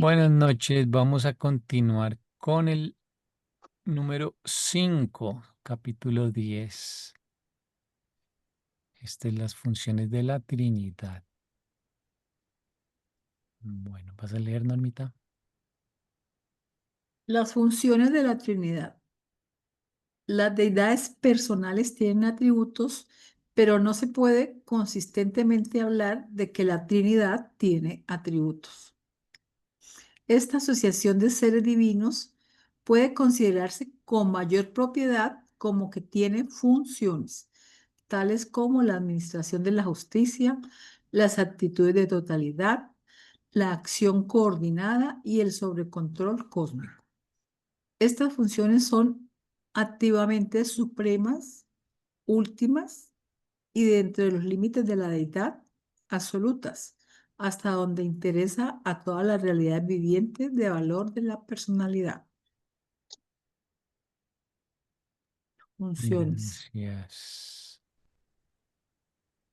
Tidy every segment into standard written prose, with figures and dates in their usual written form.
Buenas noches, vamos a continuar con el número 5, capítulo 10. Las funciones de la Trinidad. Bueno, ¿vas a leer, Normita? Las funciones de la Trinidad. Las deidades personales tienen atributos, pero no se puede consistentemente hablar de que la Trinidad tiene atributos. Esta asociación de seres divinos puede considerarse con mayor propiedad como que tiene funciones, tales como la administración de la justicia, las actitudes de totalidad, la acción coordinada y el sobrecontrol cósmico. Estas funciones son activamente supremas, últimas y dentro de los límites de la deidad, absolutas, hasta donde interesa a todas las realidades vivientes de valor de la personalidad. Funciones. Gracias.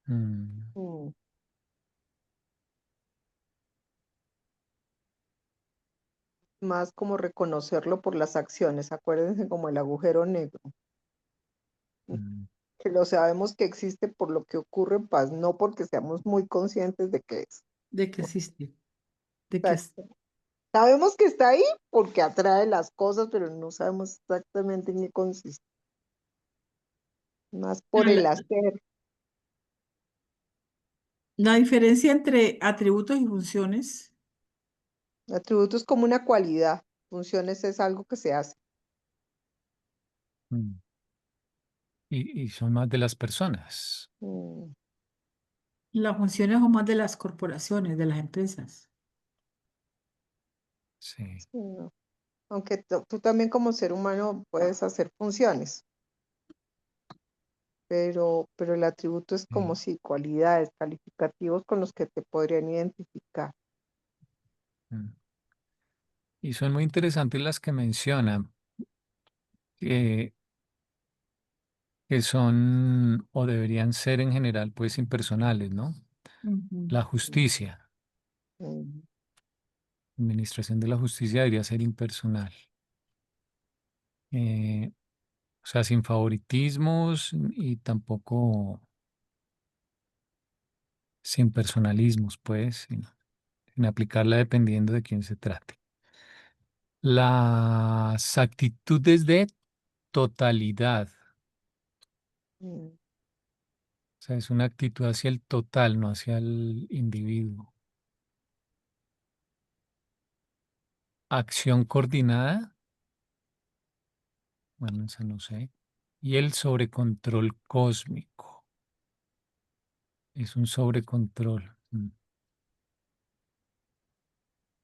Mm, Mm, Más como reconocerlo por las acciones, acuérdense como el agujero negro, mm, que lo sabemos que existe por lo que ocurre en paz, no porque seamos muy conscientes de que es. ¿De qué existe? ¿De qué es? Exacto. Sabemos que está ahí porque atrae las cosas, pero no sabemos exactamente en qué consiste, más por Pero el hacer. la diferencia entre atributos y funciones, Atributos como una cualidad, funciones es algo que se hace. mm. Y son más de las personas. Mm, las funciones son más de las corporaciones, de las empresas. Sí. sí, no. Aunque tú también como ser humano puedes hacer funciones, pero el atributo es como Sí. si cualidades, calificativos con los que te podrían identificar. Mm. Y son muy interesantes las que mencionan, eh, que son o deberían ser en general, pues impersonales, ¿no? Ujú. La justicia. Mm, Administración de la justicia debería ser impersonal. eh, o sea, sin favoritismos y tampoco sin personalismos, pues, sin aplicarla dependiendo de quién se trate. Las actitudes de totalidad, mm, o sea, es una actitud hacia el total, no hacia el individuo. Acción coordinada, bueno, esa no sé. Y el sobrecontrol cósmico, es un sobrecontrol.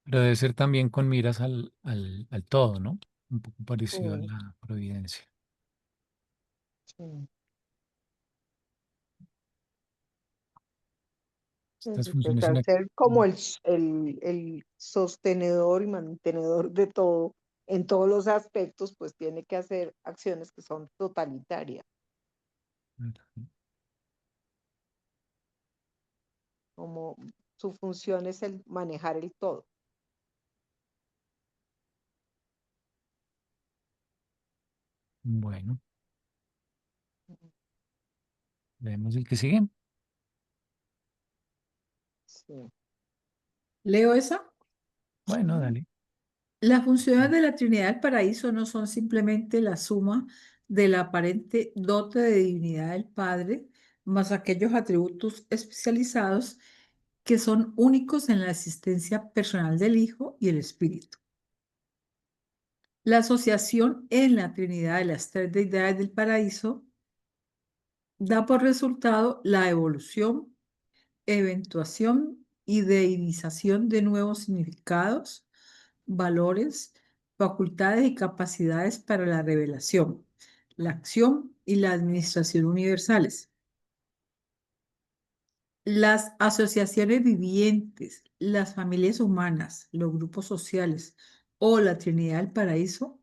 Pero debe ser también con miras al todo, ¿no? Un poco parecido a mm, la providencia. sí. Estas Pues funciones al son... ser como el sostenedor y mantenedor de todo, en todos los aspectos, pues tiene que hacer acciones que son totalitarias, como su función es el manejar el todo. Bueno, vemos el que sigue. Sí. ¿Leo esa? Bueno, Ujú. dale. Las funciones de la Trinidad del Paraíso no son simplemente la suma de la aparente dote de divinidad del Padre, más aquellos atributos especializados que son únicos en la existencia personal del Hijo y el Espíritu. La asociación en la Trinidad de las tres deidades del paraíso da por resultado la evolución, eventuación y deidización de nuevos significados, valores, facultades y capacidades para la revelación, la acción y la administración universales. Las asociaciones vivientes, las familias humanas, los grupos sociales o la Trinidad del Paraíso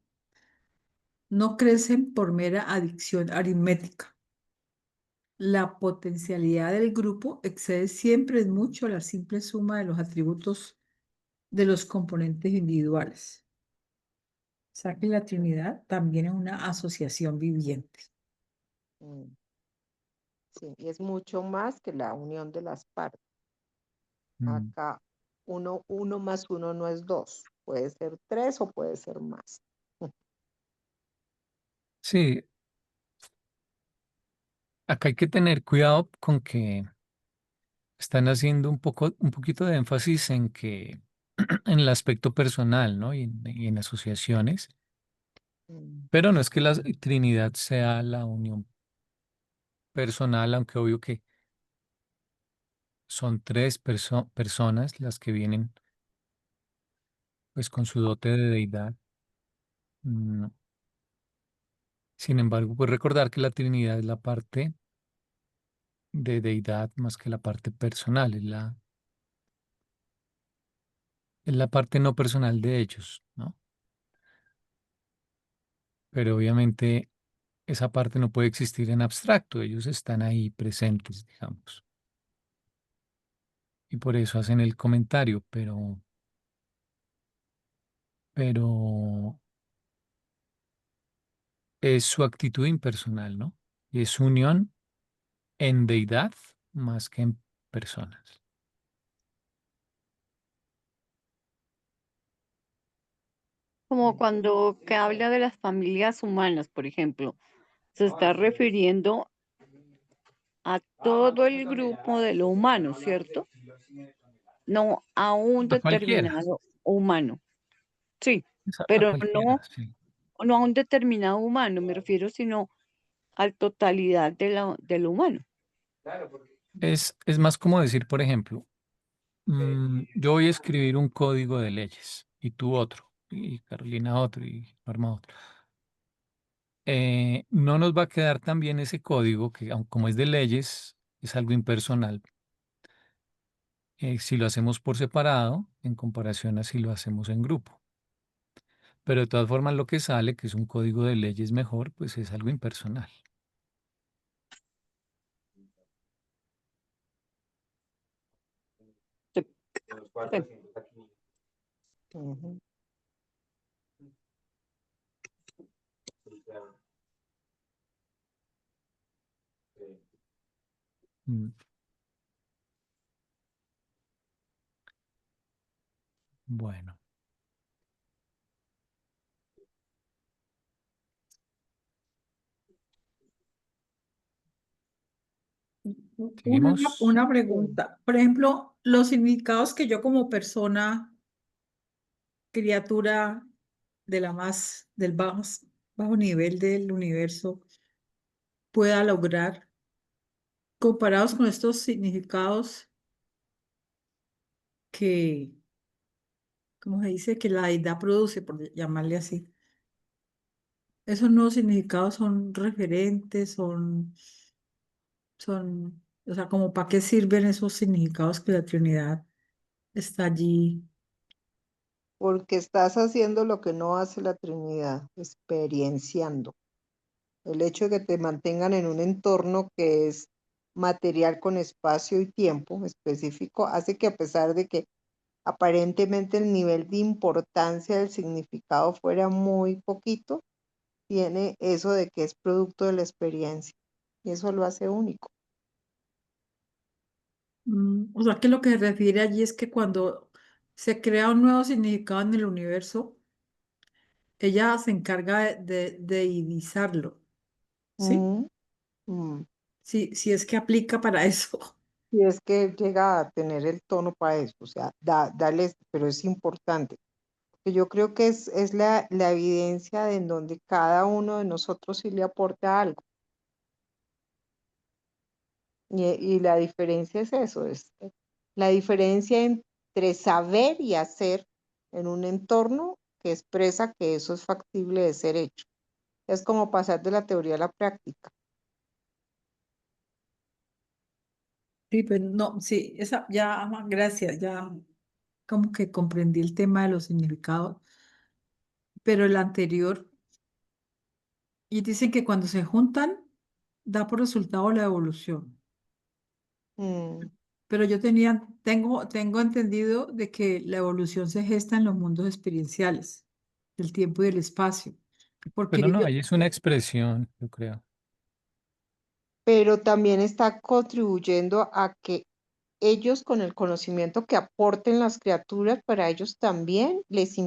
no crecen por mera adicción aritmética. La potencialidad del grupo excede siempre en mucho la simple suma de los atributos de los componentes individuales. O sea que la Trinidad también es una asociación viviente. Mm, sí, y es mucho más que la unión de las partes. Mm. Acá uno más uno no es dos, puede ser tres o puede ser más. Sí, acá hay que tener cuidado con que están haciendo un poquito de énfasis en que en el aspecto personal, ¿no? Y en asociaciones, Mm, pero no es que la Trinidad sea la unión personal, aunque obvio que son tres personas las que vienen pues con su dote de deidad. Mm, Sin embargo, pues recordar que la Trinidad es la parte de deidad más que la parte personal, es la parte no personal de ellos, ¿no? Pero obviamente esa parte no puede existir en abstracto, ellos están ahí presentes, digamos, y por eso hacen el comentario, pero es su actitud impersonal, ¿no? Y es unión en deidad más que en personas. Como cuando que habla de las familias humanas, por ejemplo, se está refiriendo a todo el grupo de lo humano, ¿cierto? No a un A cualquiera, determinado humano. Sí, a pero cualquiera, no, sí. no a un determinado humano, me refiero, sino a la totalidad de lo humano. Es más como decir, por ejemplo, yo voy a escribir un código de leyes y tú otro, y Carolina otro, y Norma otro. No nos va a quedar tan bien ese código que, como es de leyes, es algo impersonal. Si lo hacemos por separado, en comparación a si lo hacemos en grupo. Pero de todas formas, lo que sale, que es un código de leyes mejor, pues es algo impersonal. Sí, sí. ujú. Mm, Bueno, seguimos. Una Sí. pregunta. Por ejemplo, los significados que yo como persona, criatura del bajo nivel del universo, pueda lograr, comparados con estos significados que, ¿cómo se dice? Que la deidad produce, por llamarle así. Esos nuevos significados son referentes, o sea, como para qué sirven esos significados que la Trinidad está allí. Porque estás haciendo lo que no hace la Trinidad, experienciando. El hecho de que te mantengan en un entorno que es material con espacio y tiempo específico hace que a pesar de que aparentemente el nivel de importancia del significado fuera muy poquito, tiene eso de que es producto de la experiencia y eso lo hace único. O sea, que lo que se refiere allí es que cuando se crea un nuevo significado en el universo, ella se encarga de deidizarlo, ¿sí? Mm, mm. Sí, si es que aplica para eso. Y es que llega a tener el tono para eso, o sea, darles, pero es importante. Que yo creo que es la evidencia de en donde cada uno de nosotros sí le aporta algo. Y la diferencia es eso, es la diferencia entre saber y hacer en un entorno que expresa que eso es factible de ser hecho. Es como pasar de la teoría a la práctica. Sí, pues no, sí, esa, ya, gracias, ya como que comprendí el tema de los significados, pero el anterior, y dicen que cuando se juntan, da por resultado la evolución. Mm, pero tengo entendido de que la evolución se gesta en los mundos experienciales, del tiempo y del espacio, porque Pero no, ahí es una expresión, yo creo. pero también está contribuyendo a que ellos con el conocimiento que aporten las criaturas, para ellos también les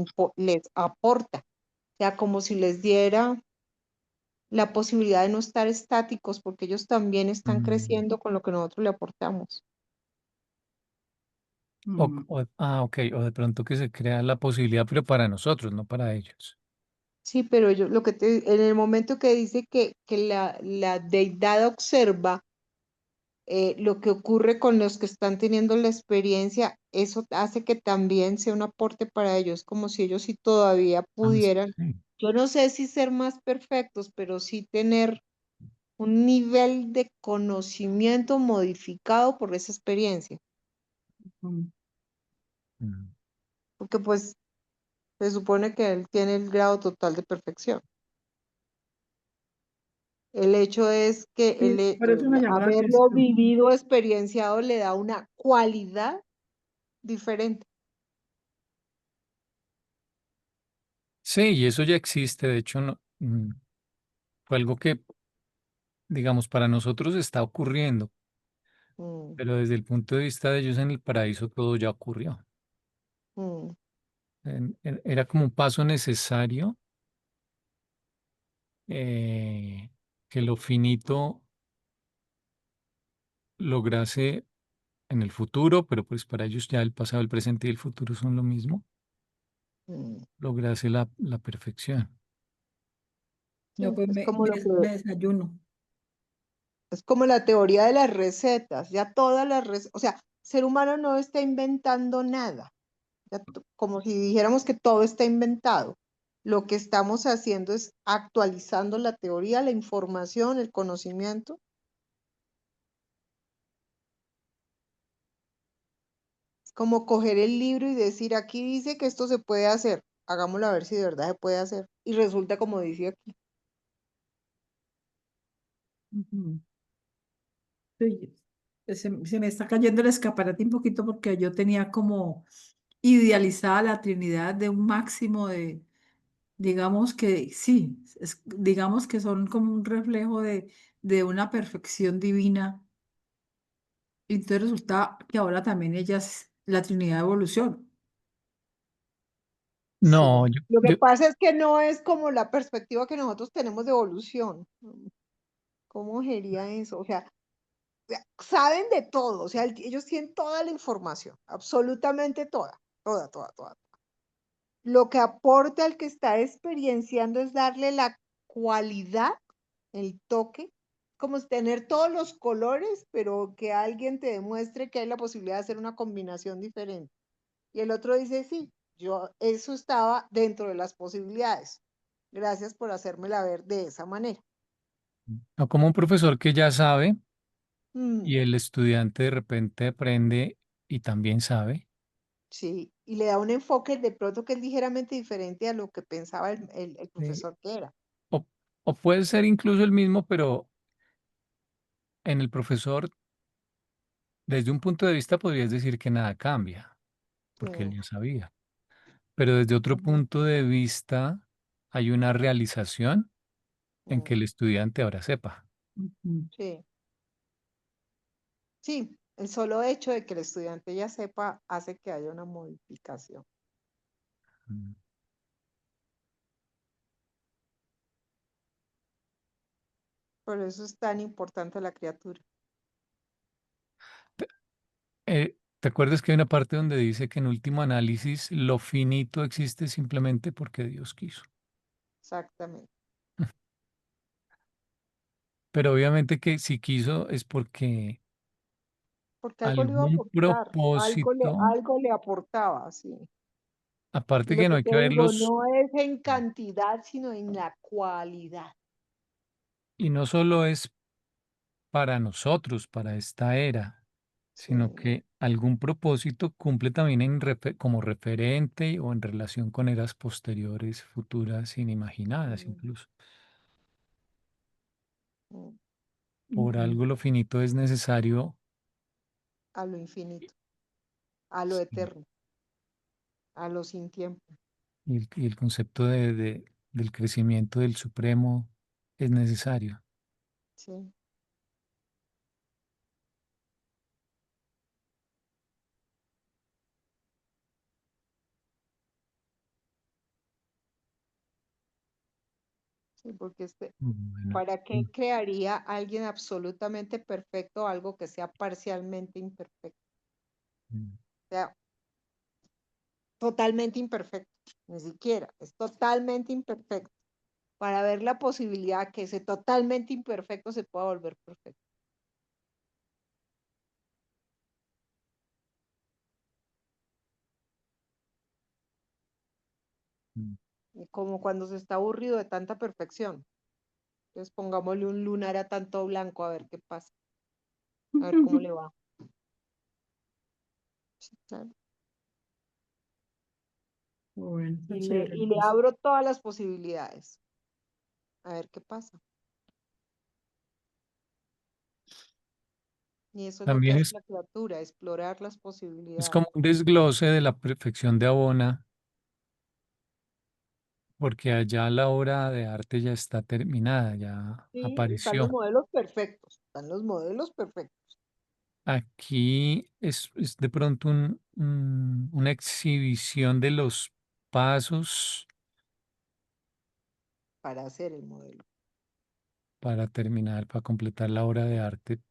aporta, o sea, como si les diera la posibilidad de no estar estáticos, porque ellos también están Mm. creciendo con lo que nosotros le aportamos. mm, Ok, o de pronto que se crea la posibilidad, pero para nosotros, no para ellos. Sí, pero ellos, en el momento que dice que la deidad observa lo que ocurre con los que están teniendo la experiencia, eso hace que también sea un aporte para ellos, como si ellos sí todavía Ah, pudieran, sí. yo no sé si ser más perfectos, pero sí tener un nivel de conocimiento modificado por esa experiencia, mm. Mm. porque pues se supone que él tiene el grado total de perfección. El hecho es que Sí, por eso me el llamó la haberlo atención. vivido, experienciado, le da una cualidad diferente. Sí, y eso ya existe. De hecho, no, fue algo que, digamos, para nosotros está ocurriendo, Mm, pero desde el punto de vista de ellos en el paraíso todo ya ocurrió. mm, Era como un paso necesario, que lo finito lograse en el futuro, pero pues para ellos ya el pasado, el presente y el futuro son lo mismo, mm. lograse la perfección. No, Sí, pues me desayuno. es como la teoría de las recetas, ya todas las recetas, o sea, ser humano no está inventando nada, como si dijéramos que todo está inventado. Lo que estamos haciendo es actualizando la teoría, la información, el conocimiento. Es como coger el libro y decir, aquí dice que esto se puede hacer, hagámoslo a ver si de verdad se puede hacer. Y resulta como dice aquí. Ujú. Sí, se me está cayendo el escaparate un poquito porque yo tenía como idealizada la Trinidad de un máximo de, digamos que sí, digamos que son como un reflejo de una perfección divina. Y entonces resulta que ahora también ella es la Trinidad de evolución. No, Sí. Lo que pasa es que no es como la perspectiva que nosotros tenemos de evolución. ¿Cómo sería eso? O sea, saben de todo, o sea, ellos tienen toda la información, absolutamente toda, toda, toda, toda. Lo que aporta el que está experienciando es darle la cualidad, el toque, como tener todos los colores, pero que alguien te demuestre que hay la posibilidad de hacer una combinación diferente. Y el otro dice, sí, eso estaba dentro de las posibilidades. Gracias por hacérmela ver de esa manera. no como un profesor que ya sabe Mm, y el estudiante de repente aprende y también sabe. sí, y le da un enfoque de pronto que es ligeramente diferente a lo que pensaba el eh, profesor que era. o, o puede ser incluso el mismo, pero en el profesor, desde un punto de vista, podrías decir que nada cambia, Sí, porque él ya sabía. Pero desde otro punto de vista, hay una realización en que mm, el estudiante ahora sepa. Ujú. sí. Sí, el solo hecho de que el estudiante ya sepa hace que haya una modificación. Mm. Por eso es tan importante la criatura. Te, ¿Te acuerdas que hay una parte donde dice que en último análisis lo finito existe simplemente porque Dios quiso? Exactamente. Pero obviamente que si quiso es porque Porque algo le iba a algún aportar, propósito, algo le aportaba, sí. Y aparte lo que no que hay te que digo, verlos, no es en cantidad, sino en la cualidad. y no solo es para nosotros, para esta era, Sí, sino que algún propósito cumple también como referente o en relación con eras posteriores, futuras, inimaginadas mm, incluso. mm, Por Ujú. algo lo finito es necesario a lo infinito, a lo Sí. eterno, a lo sin tiempo. Y el concepto del crecimiento del Supremo es necesario. Sí, sí, porque Bueno, ¿para qué crearía alguien absolutamente perfecto algo que sea parcialmente imperfecto? mm, O sea, totalmente imperfecto, ni siquiera, es totalmente imperfecto, para ver la posibilidad que ese totalmente imperfecto se pueda volver perfecto. mm. Y como cuando se está aburrido de tanta perfección. Entonces pongámosle un lunar a tanto blanco a ver qué pasa, a ver cómo le va. Sí, claro. Bueno, está Y le, chévere, y le entonces. abro todas las posibilidades, a ver qué pasa. Y eso es lo que También hace es, la criatura, explorar las es posibilidades. como un desglose de la perfección de Abona, porque allá la obra de arte ya está terminada, ya Sí, están los apareció. modelos perfectos, están los modelos perfectos Aquí es de pronto una exhibición de los pasos para hacer el modelo. para terminar, para completar la obra de arte.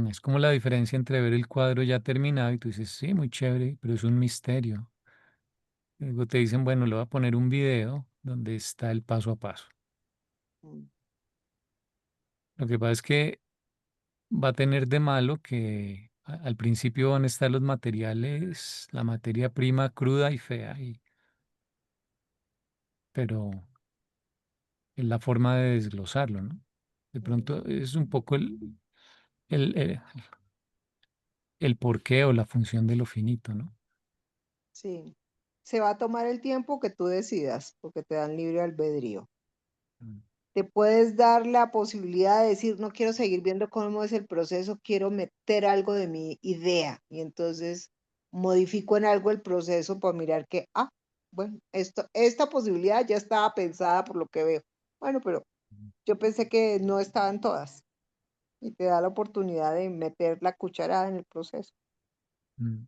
Es como la diferencia entre ver el cuadro ya terminado y tú dices, sí, muy chévere, pero es un misterio. Luego te dicen, bueno, le voy a poner un video donde está el paso a paso. Mm, Lo que pasa es que va a tener de malo que al principio van a estar los materiales, la materia prima cruda y fea, pero es la forma de desglosarlo, ¿no? De mm, pronto es un poco el, el, el porqué o la función de lo finito, ¿no? sí. Se va a tomar el tiempo que tú decidas, porque te dan libre albedrío. Mm, Te puedes dar la posibilidad de decir, no quiero seguir viendo cómo es el proceso, quiero meter algo de mi idea. Y entonces modifico en algo el proceso para mirar que, bueno, esta posibilidad ya estaba pensada por lo que veo. Bueno, pero yo pensé que no estaban todas. Y te da la oportunidad de meter la cucharada en el proceso. mm.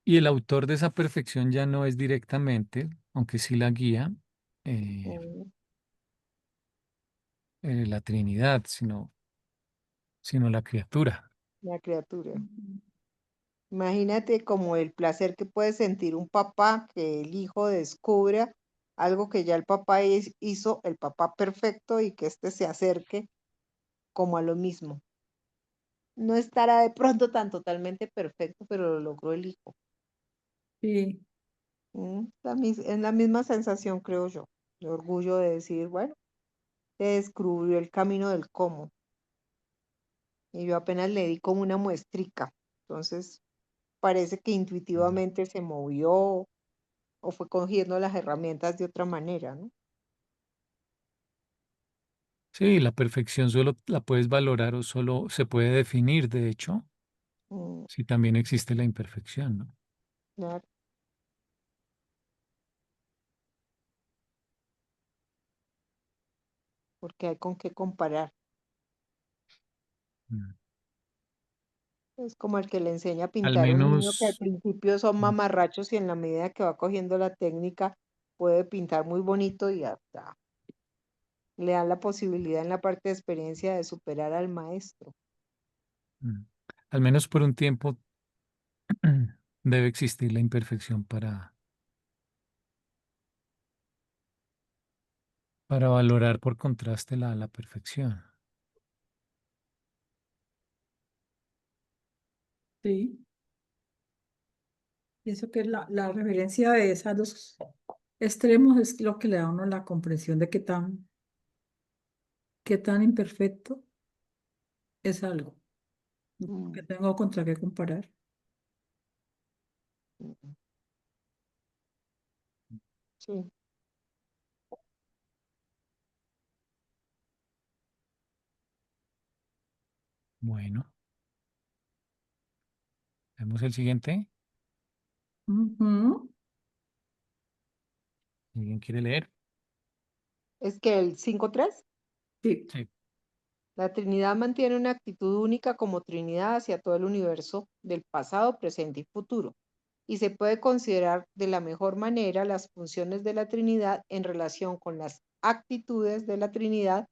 Y el autor de esa perfección ya no es directamente, aunque sí la guía, eh, Mm, la Trinidad, sino la criatura. la criatura. Imagínate como el placer que puede sentir un papá que el hijo descubra algo que ya el papá hizo, el papá perfecto, y que éste se acerque como a lo mismo. No estará de pronto tan totalmente perfecto, pero lo logró el hijo. Sí, Es la misma sensación, creo yo, de orgullo de decir, bueno, se descubrió el camino del cómo, y yo apenas le di como una muestrica. Entonces, parece que Mm. intuitivamente se movió o fue cogiendo las herramientas de otra manera, ¿no? Sí, la perfección solo la puedes valorar o solo se puede definir, de hecho, Mm, si también existe la imperfección, ¿no? claro, porque hay con qué comparar. Mm. Es como el que le enseña a Al pintar a un niño que al menos, principio son mm, mamarrachos y en la medida que va cogiendo la técnica puede pintar muy bonito y hasta le da la posibilidad en la parte de experiencia de superar al maestro. mm, al menos por un tiempo debe existir la imperfección para valorar por contraste la perfección. sí. Pienso que la referencia de esos dos extremos es lo que le da a uno la comprensión de qué tan imperfecto es algo, que Mm, tengo contra qué comparar. mm, mm. Sí, Bueno, Vemos el siguiente. Ujú. ¿Alguien quiere leer? Es que el 5.3, Sí. Sí. la Trinidad mantiene una actitud única como Trinidad hacia todo el universo del pasado, presente y futuro, y se puede considerar de la mejor manera las funciones de la Trinidad en relación con las actitudes de la Trinidad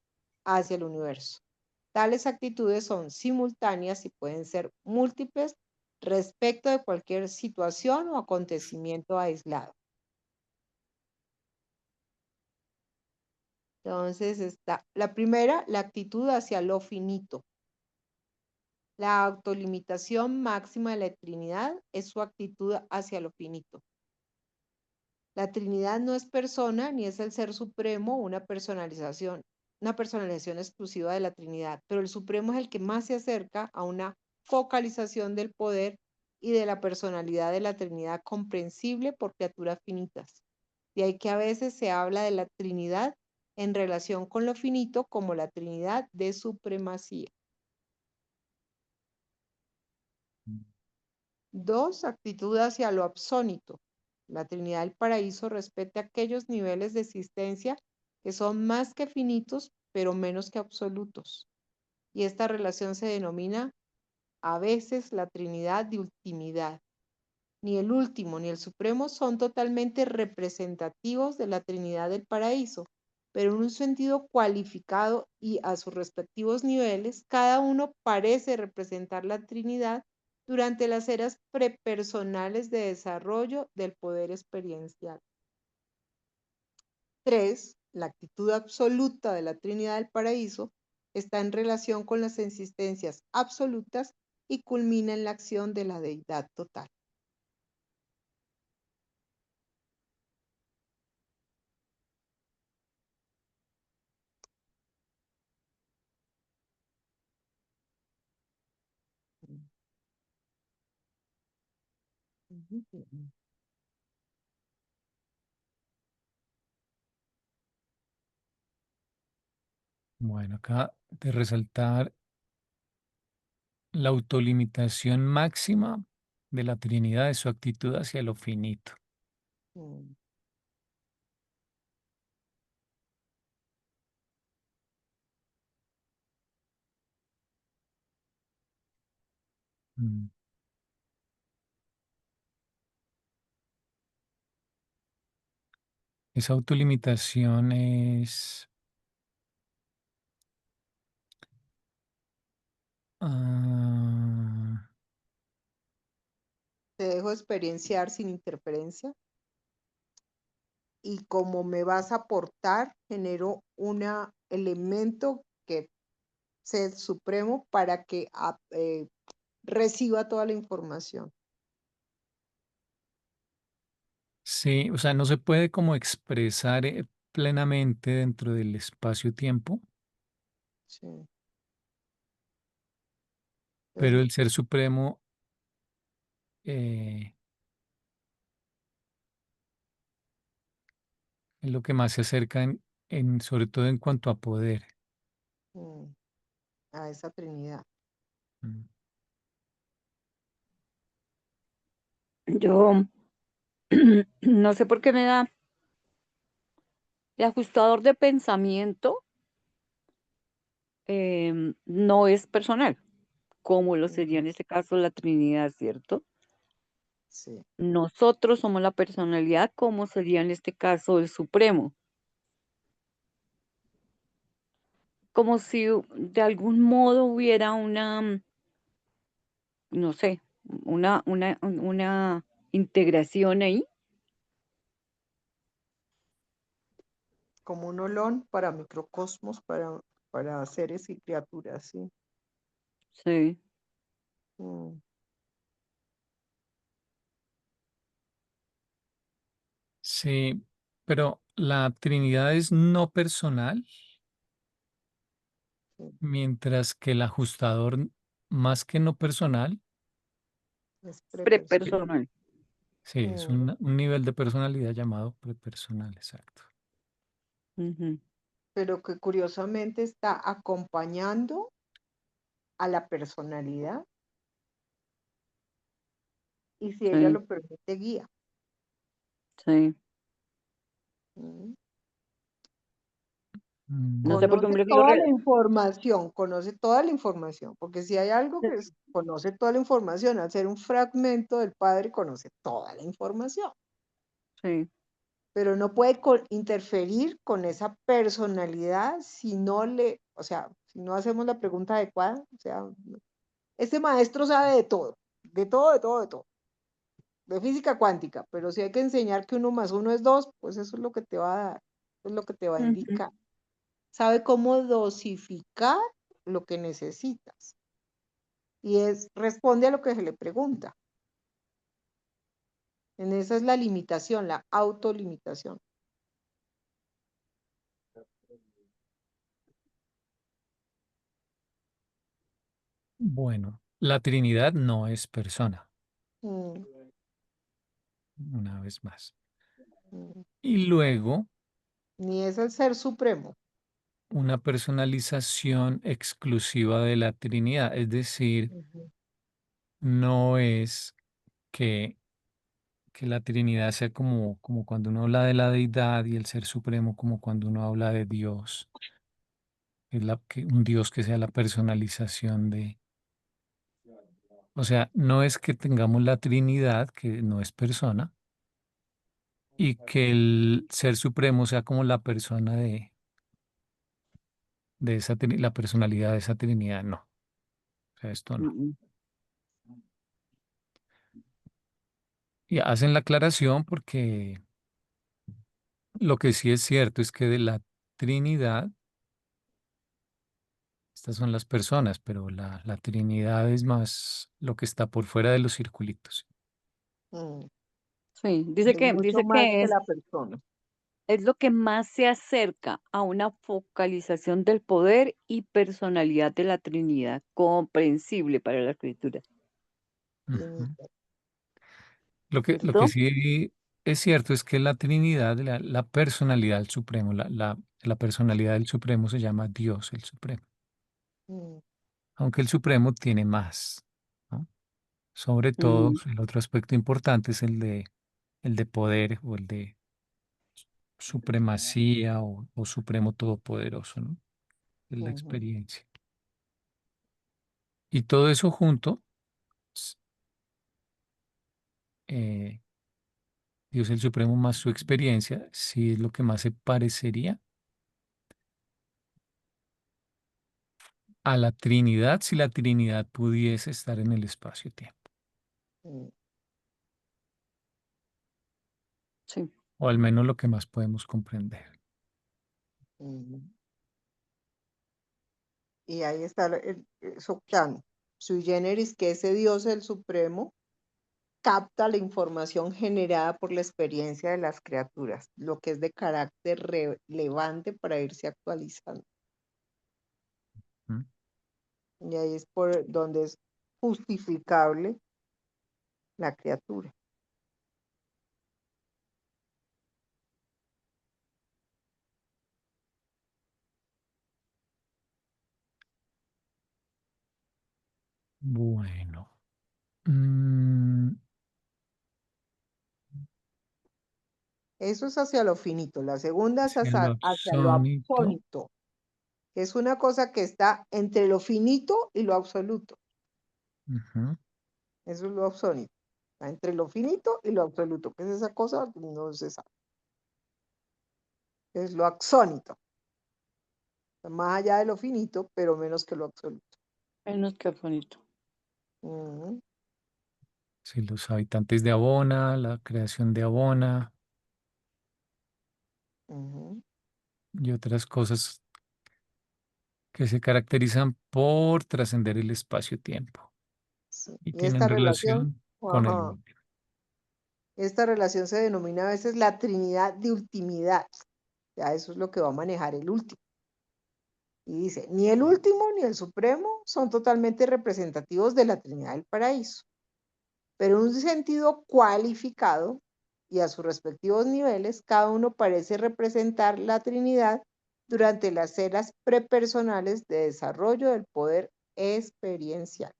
hacia el universo. Tales actitudes son simultáneas y pueden ser múltiples respecto de cualquier situación o acontecimiento aislado. Entonces está la primera, la actitud hacia lo finito. La autolimitación máxima de la Trinidad es su actitud hacia lo finito. La Trinidad no es persona ni es el ser supremo, una personalización exclusiva de la Trinidad, pero el supremo es el que más se acerca a una focalización del poder y de la personalidad de la Trinidad comprensible por criaturas finitas. De ahí que a veces se habla de la Trinidad en relación con lo finito como la Trinidad de supremacía. 2. Actitud hacia lo absónito. La Trinidad del Paraíso respeta aquellos niveles de existencia que son más que finitos, pero menos que absolutos. Y esta relación se denomina a veces la Trinidad de ultimidad. Ni el último ni el supremo son totalmente representativos de la Trinidad del Paraíso, pero en un sentido cualificado y a sus respectivos niveles, cada uno parece representar la Trinidad durante las eras prepersonales de desarrollo del poder experiencial. 3. La actitud absoluta de la Trinidad del Paraíso está en relación con las existencias absolutas y culmina en la acción de la deidad total. Bueno, acá de resaltar la autolimitación máxima de la Trinidad de su actitud hacia lo finito. Mm. Mm. Esa autolimitación es... ah, Te dejo experienciar sin interferencia y como me vas a aportar, genero un elemento que sea el supremo para que reciba toda la información. sí, o sea, no se puede como expresar plenamente dentro del espacio-tiempo, Sí. pero Entonces, el Ser Supremo eh, es lo que más se acerca sobre todo en cuanto a poder. mm, a esa Trinidad. Mm. Yo no sé por qué me da el ajustador de pensamiento, no es personal, como lo sería en este caso la Trinidad, ¿cierto? Sí. Nosotros somos la personalidad, como sería en este caso el Supremo. Como si de algún modo hubiera una, no sé, una integración ahí. Como un olón para microcosmos, para seres y criaturas, sí. Sí. Mm, Sí, pero la Trinidad es no personal, sí. mientras que el ajustador, más que no personal, Es prepersonal. Prepersonal. sí, es Mm, un nivel de personalidad llamado prepersonal, exacto. Ujú. pero que curiosamente está acompañando a la personalidad. y si ella Sí, lo permite, guía. sí. Mm. No sé, porque Conoce hombre, toda la información, conoce toda la información, porque si hay algo que es, conoce toda la información, al ser un fragmento del Padre, conoce toda la información, sí. pero no puede interferir con esa personalidad si no le, o sea, si no hacemos la pregunta adecuada, o sea, este maestro sabe de todo, de todo, de todo, de todo, de física cuántica, pero si hay que enseñar que 1 más 1 es 2, pues eso es lo que te va a dar, eso es lo que te va a Ujú. indicar. Sabe cómo dosificar lo que necesitas y responde a lo que se le pregunta. En esa es la limitación, la autolimitación. Bueno, la Trinidad no es persona, Mm, una vez más. mm. Y luego, Ni es el ser supremo. una personalización exclusiva de la Trinidad, es decir, Ujú, no es que, que la Trinidad sea como cuando uno habla de la deidad y el ser supremo, como cuando uno habla de Dios, un Dios que sea la personalización de... O sea, no es que tengamos la Trinidad, que no es persona, y que el ser supremo sea como la persona de la personalidad de esa Trinidad, no. O sea, esto no. Mm, Y hacen la aclaración porque lo que sí es cierto es que de la Trinidad, estas son las personas, pero la Trinidad es más lo que está por fuera de los circulitos. mm. sí, Es mucho dice más que que la persona. es lo que más se acerca a una focalización del poder y personalidad de la Trinidad, comprensible para la escritura. Ujú. Trinidad. Lo que ¿Cierto? sí es cierto es que la Trinidad, la personalidad del Supremo, la personalidad del Supremo se llama Dios el Supremo, Mm, aunque el Supremo tiene más, ¿no? Sobre todo, Mm, el otro aspecto importante es el de poder o el de supremacía o supremo todopoderoso, ¿no? Es la ujú, experiencia. Y todo eso junto, s- eh, Dios el Supremo más su experiencia, sí es lo que más se parecería a la Trinidad si la Trinidad pudiese estar en el espacio-tiempo, mm, sí. o al menos lo que más podemos comprender. mm. Y ahí está eso tan sui generis, que ese Dios, el Supremo, capta la información generada por la experiencia de las criaturas, lo que es de carácter relevante para irse actualizando. ¿Mm? Y ahí es por donde es justificable la criatura. Bueno. mm, Eso es hacia lo finito. La segunda es Hacia lo hacia lo absónito. absónito, que es una cosa que está entre lo finito y lo absoluto. Ujú. Eso es lo absónito. Está entre lo finito y lo absoluto. ¿Qué es esa cosa? No se sabe. Es lo axónito. Más allá de lo finito, pero menos que lo absoluto. Menos que bonito. Ujú, Sí, los habitantes de Abona, la creación de Abona ujú. y otras cosas que se caracterizan por trascender el espacio-tiempo Sí. y Y esta tienen relación, relación con el ajá, orden. esta relación se denomina a veces la Trinidad de ultimidad. Ya eso es lo que va a manejar el último. Y dice, ni el último ni el supremo son totalmente representativos de la Trinidad del Paraíso, pero en un sentido cualificado y a sus respectivos niveles, cada uno parece representar la Trinidad durante las eras prepersonales de desarrollo del poder experiencial.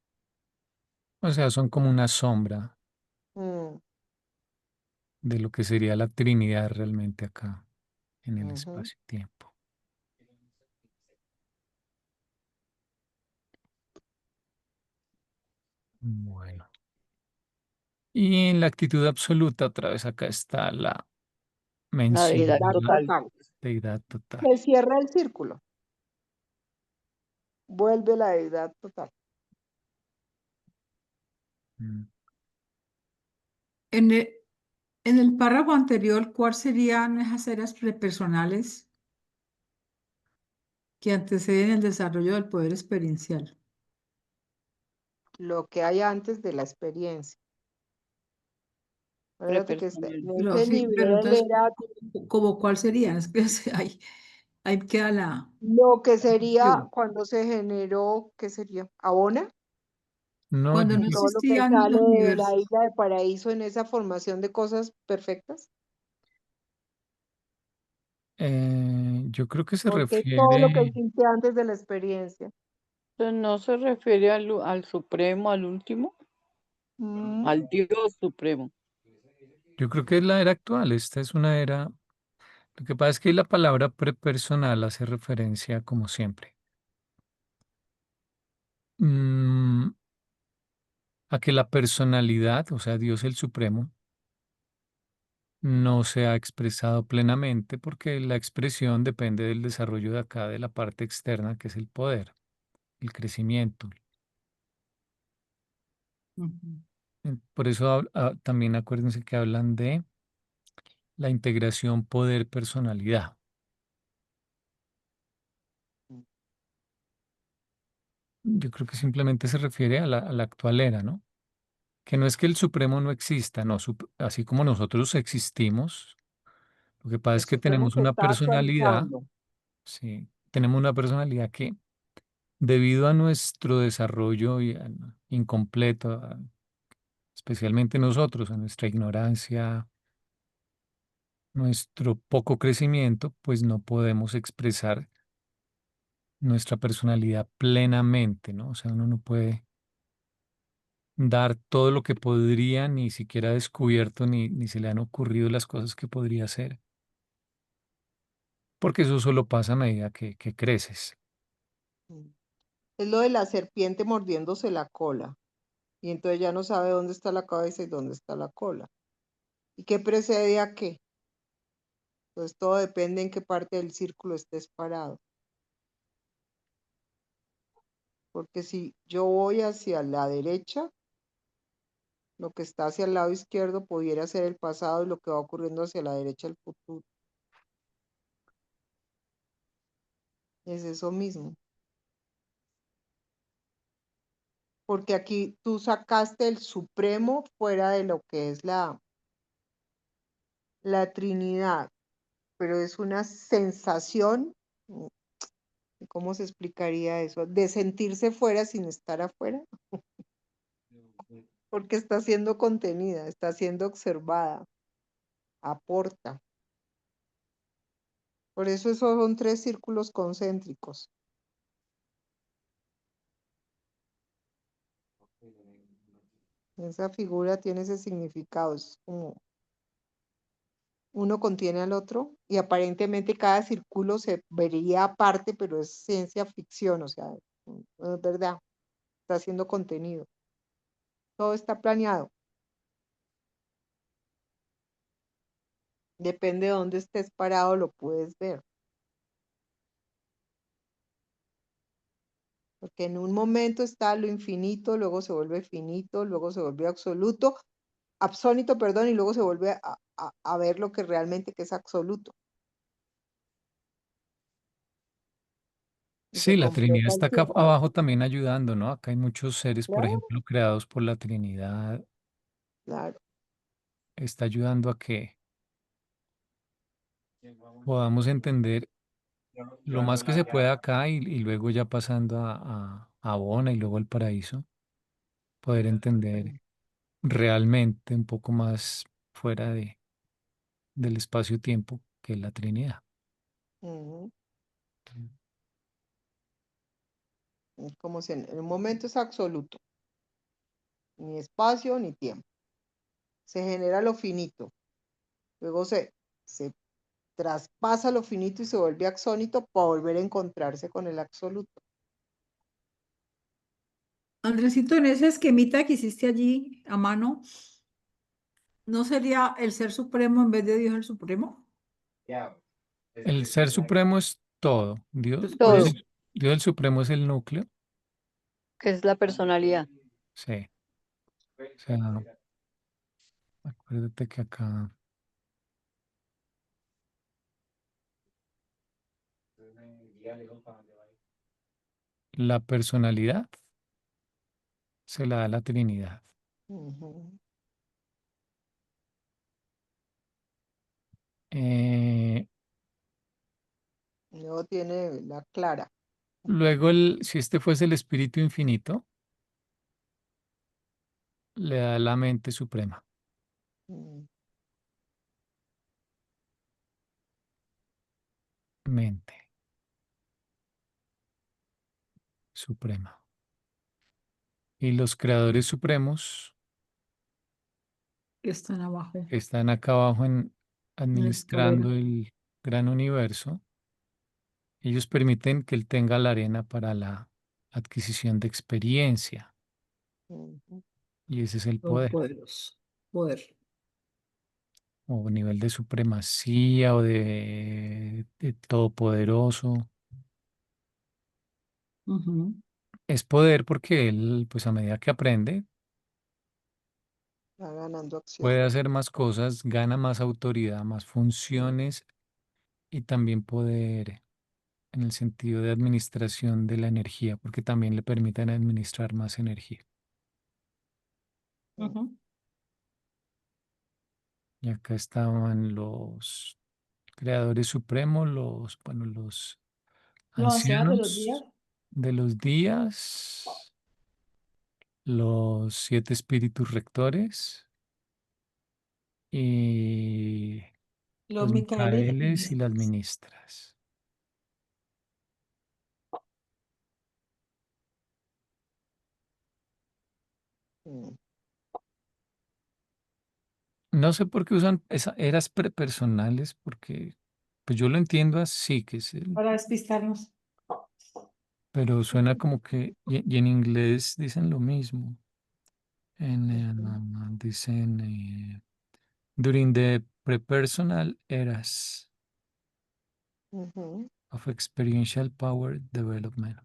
O sea, son como una sombra de lo que sería la Trinidad realmente acá en el Ujú. espacio-tiempo. Bueno. Y en la actitud absoluta, otra vez acá está la La mención deidad de Deidad la total. total. deidad total. Se cierra el círculo. Vuelve la deidad total. Mm. En el párrafo anterior, ¿cuáles serían esas áreas prepersonales que anteceden el desarrollo del poder experiencial? Lo que hay antes de la experiencia. Acuérdate que Prepersonal. Pero ese sí, pero nivel entonces, era ¿como cuál sería? Es que ahí queda la lo que sería confusión. cuando se generó, ¿qué sería? Abona, No, Cuando yo no creo, todo lo que existían sale los de la universos. isla de Paraíso en esa formación de cosas perfectas, yo creo que se porque es todo lo que refiere, existe antes de la experiencia. Entonces, ¿no se refiere al Supremo, al último? Mm, Al Dios Supremo. yo creo que es la era actual. Esta es una era. Lo que pasa es que la palabra prepersonal hace referencia, como siempre, mm, a que la personalidad, o sea, Dios el Supremo, no se ha expresado plenamente porque la expresión depende del desarrollo de acá, de la parte externa, que es el poder, el crecimiento. Ujú. Por eso también acuérdense que hablan de la integración poder-personalidad. Yo creo que simplemente se refiere a la actual era, ¿no? Que no es que el Supremo no exista, no, así como nosotros existimos, lo que pasa el es que Supremo tenemos se una está personalidad, actualizando. sí, tenemos una personalidad que debido a nuestro desarrollo incompleto, especialmente nosotros, a nuestra ignorancia, nuestro poco crecimiento, pues no podemos expresar nuestra personalidad plenamente, ¿no? O sea, uno no puede dar todo lo que podría, ni siquiera ha descubierto, ni se le han ocurrido las cosas que podría hacer, porque eso solo pasa a medida que creces. Mm. Es lo de la serpiente mordiéndose la cola. Y entonces ya no sabe dónde está la cabeza y dónde está la cola. ¿Y qué precede a qué? Pues todo depende en qué parte del círculo estés parado. Porque si yo voy hacia la derecha, lo que está hacia el lado izquierdo pudiera ser el pasado y lo que va ocurriendo hacia la derecha el futuro. Es eso mismo. Porque aquí tú sacaste el supremo fuera de lo que es la Trinidad, pero es una sensación, ¿cómo se explicaría eso? De sentirse fuera sin estar afuera, porque está siendo contenida, está siendo observada, aporta. Por eso esos son 3 círculos concéntricos. Esa figura tiene ese significado, es como uno contiene al otro y aparentemente cada círculo se vería aparte, pero es ciencia ficción, o sea, no es verdad, está siendo contenido. Todo está planeado. Depende de dónde estés parado, lo puedes ver. Porque en un momento está lo infinito, luego se vuelve finito, luego se vuelve absoluto, absónito, perdón, y luego se vuelve a ver lo que realmente que es absoluto. Y Sí, se la Trinidad completa el está acá círculo. abajo también ayudando, ¿no? Acá hay muchos seres, por Claro, ejemplo, creados por la Trinidad. claro. Está ayudando a que podamos entender lo más que se pueda acá y luego ya pasando a Abona y luego al paraíso, poder entender realmente un poco más fuera del espacio-tiempo que es la Trinidad. Ujú. Es como si en el momento es absoluto, ni espacio ni tiempo. Se genera lo finito. Luego se traspasa lo finito y se vuelve axónito para volver a encontrarse con el absoluto. Andresito, en ese esquemita que hiciste allí a mano, ¿no sería el Ser Supremo en vez de Dios el Supremo? El ser supremo es todo. Dios, Pues por Dios, eso. Todo, Dios el supremo es el núcleo. que es la personalidad. Sí. O sea, acuérdate que acá la personalidad se la da la Trinidad. Ujú. Eh, Luego tiene la clara. luego, si este fuese el Espíritu Infinito, le da la mente suprema. Mm, Mente suprema. Y los creadores supremos Que están abajo, que están acá abajo en el poder. administrando el gran universo, ellos permiten que él tenga la arena para la adquisición de experiencia. ujú. Y ese es el poder, Todopoderoso. Poder. o nivel de supremacía o de todopoderoso. Ujú. Es poder porque él, pues a medida que aprende, Va ganando acción. puede hacer más cosas, gana más autoridad, más funciones y también poder en el sentido de administración de la energía, porque también le permiten administrar más energía. Mm, Ujú. Y acá estaban los creadores supremos, bueno, los Los ancianos de los días. ancianos de los días, los 7 espíritus rectores y Los los Micaeles y los Micaeles y las ministros. ministras. mm. No sé por qué usan eras prepersonales, porque pues yo lo entiendo así, Para despistarnos. pero suena como que, y en inglés dicen lo mismo. Dicen during the prepersonal eras Ujú. of experiential power development.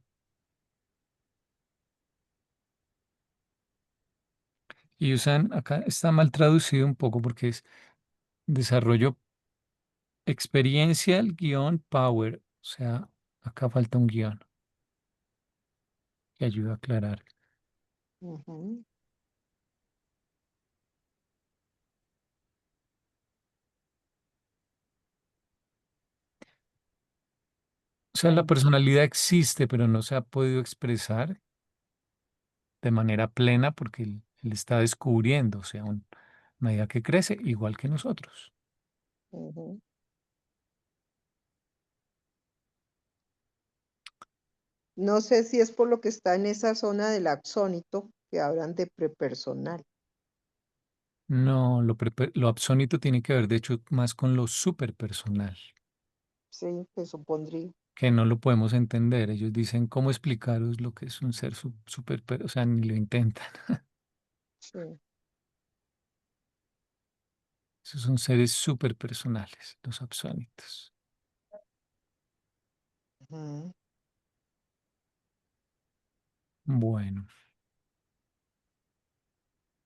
Y usan, acá está mal traducido un poco porque es desarrollo experiencial guión power. O sea, acá falta un guión que ayuda a aclarar. Ujú. O sea, la personalidad existe, pero no se ha podido expresar de manera plena porque él está descubriendo, o sea, a medida que crece, igual que nosotros. Ujú. No sé si es por lo que está en esa zona del axónito que hablan de prepersonal. No, lo absónito tiene que ver, de hecho, más con lo superpersonal, Sí, se supondría. que no lo podemos entender. Ellos dicen, ¿cómo explicaros lo que es un ser super, o sea, ni lo intentan. Sí. Esos son seres superpersonales, los absónitos. Ujú. Bueno,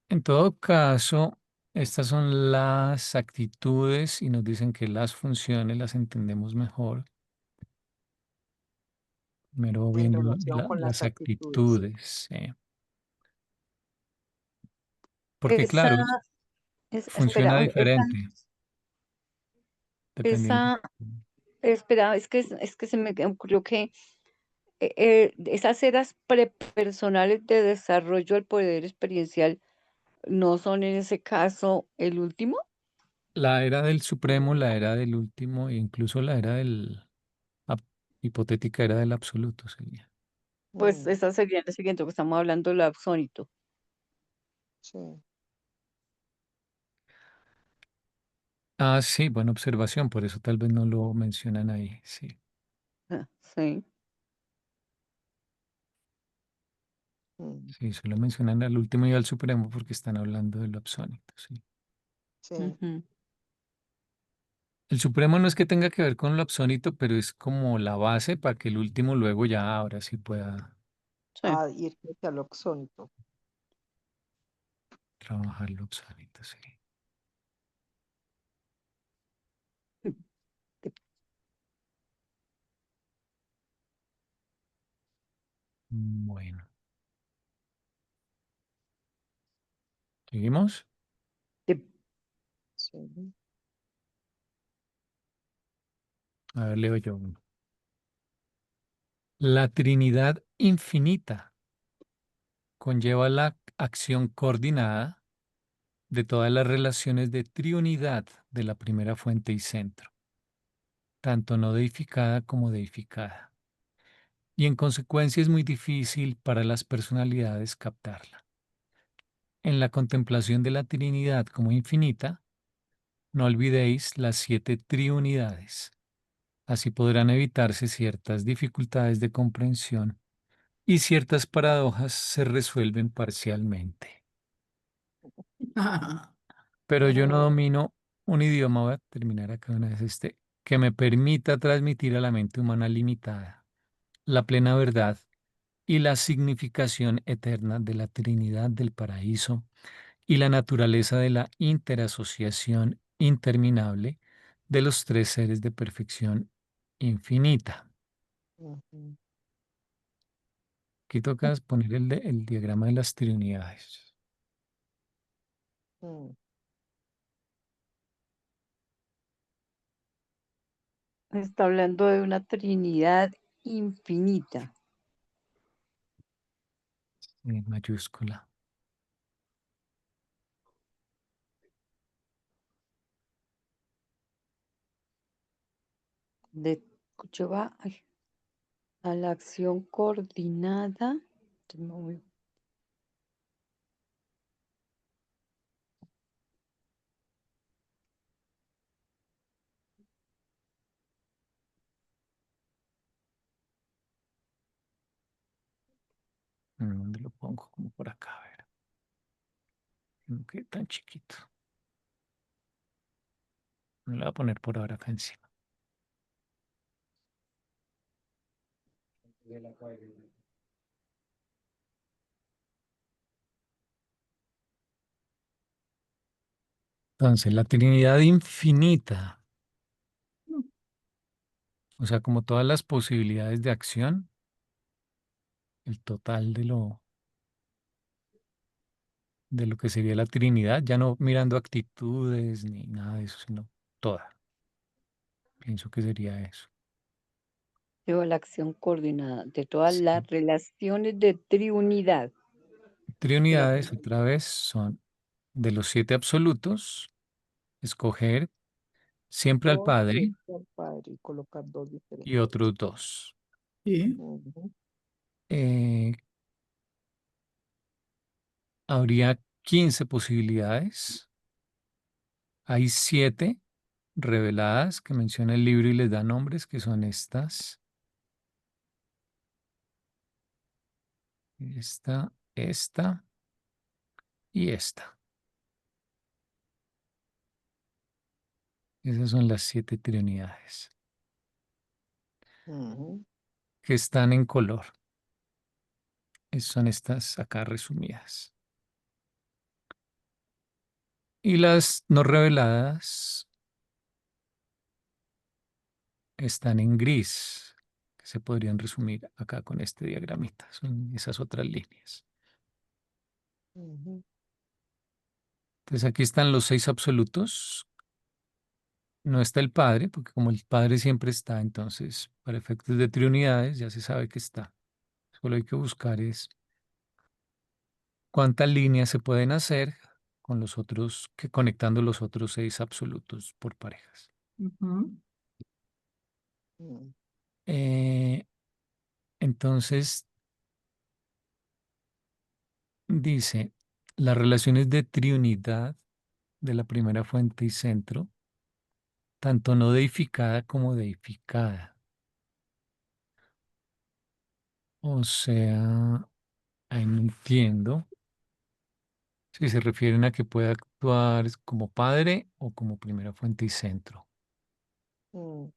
en todo caso, estas son las actitudes y nos dicen que las funciones las entendemos mejor. Primero En viendo relación con las las actitudes. actitudes, porque Esa, claro, espera, funciona diferente dependiendo. esa, espera, es que se me ocurrió que esas eras prepersonales de desarrollo del poder experiencial no son en ese caso el último. La era del Supremo, la era del último e incluso la era del ap- hipotética era del absoluto sería. Pues Mm, esa sería la siguiente, que estamos hablando del absónito. sí. Ah, sí, buena observación, por eso tal vez no lo mencionan ahí. Sí, Sí. Mm, sí, solo mencionan al último y al supremo porque están hablando del absónito. Sí. sí, Ujú. El supremo no es que tenga que ver con lo absónito, pero es como la base para que el último luego ya ahora sí pueda Sí. ir hacia lo oxónico. trabajar lo absónito. Sí. Bueno, ¿seguimos? Sí. Sí. A ver, leo yo uno. La Trinidad infinita conlleva la acción coordinada de todas las relaciones de triunidad de la primera fuente y centro, tanto no deificada como deificada, y en consecuencia es muy difícil para las personalidades captarla. En la contemplación de la Trinidad como infinita, no olvidéis las 7 triunidades. Así podrán evitarse ciertas dificultades de comprensión y ciertas paradojas se resuelven parcialmente. Pero yo no Ah, domino un idioma, voy a terminar acá una vez que me permita transmitir a la mente humana limitada la plena verdad y la significación eterna de la Trinidad del paraíso y la naturaleza de la interasociación interminable de los 3 seres de perfección infinita. ujú, Aquí toca poner el diagrama de las triunidades. mm, Está hablando de una Trinidad infinita. En mayúscula. De, Lleva a la acción coordinada. Se me movió. ¿Dónde lo pongo? Como por acá, a ver. No quede tan chiquito. Me lo voy a poner por ahora acá encima. Entonces, la Trinidad infinita, o sea, como todas las posibilidades de acción, el total de lo que sería la Trinidad, ya no mirando actitudes ni nada de eso, sino toda. Pienso que sería eso. Lleva a la acción coordinada de todas Sí. las relaciones de triunidad de la Trinidades, primera. otra vez, son de los 7 absolutos, escoger siempre al dos Padre siempre al Padre y colocar dos y diferentes. otros 2. Sí. Ujú, Eh, habría 15 posibilidades. Hay 7 reveladas que menciona el libro y les da nombres, que son esta y esta. Esas son las 7 trinidades ujú, que están en color. Son estas acá resumidas. Y las no reveladas están en gris, que se podrían resumir acá con este diagramita. Son esas otras líneas. ujú, Entonces aquí están los 6 absolutos. No está el Padre, porque como el Padre siempre está, entonces para efectos de triunidades ya se sabe que está. Solo hay que buscar es cuántas líneas se pueden hacer con los otros, que conectando los otros 6 absolutos por parejas. Ujú. mm, Eh, entonces dice, las relaciones de triunidad de la primera fuente y centro tanto no deificada como deificada. O sea, ahí no entiendo si se refieren a que pueda actuar como padre o como primera fuente y centro. mm,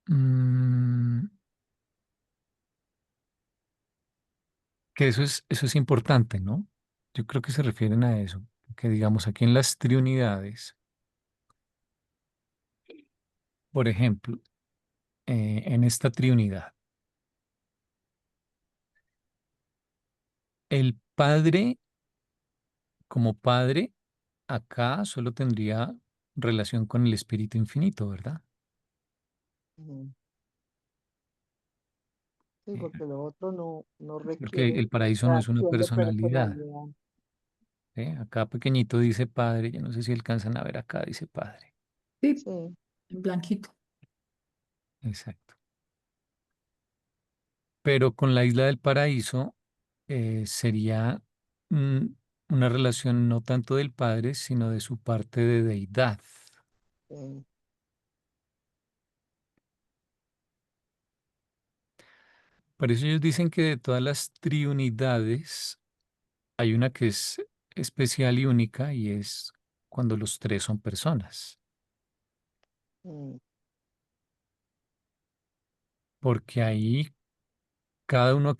Mm, que eso es importante, ¿no? Yo creo que se refieren a eso, que digamos aquí en las triunidades, por ejemplo, en esta triunidad, el padre como padre acá solo tendría relación con el espíritu infinito, ¿verdad? mm. Sí, Eh, porque lo otro no Porque requiere el paraíso no es una reacción de personalidad. personalidad. Acá pequeñito dice padre, yo no sé si alcanzan a ver acá, dice padre. Sí, Sí, en blanquito. Exacto. Pero con la isla del paraíso sería mm, una relación no tanto del padre, sino de su parte de deidad. sí, Por eso ellos dicen que de todas las triunidades hay una que es especial y única y es cuando los tres son personas, mm, porque ahí cada uno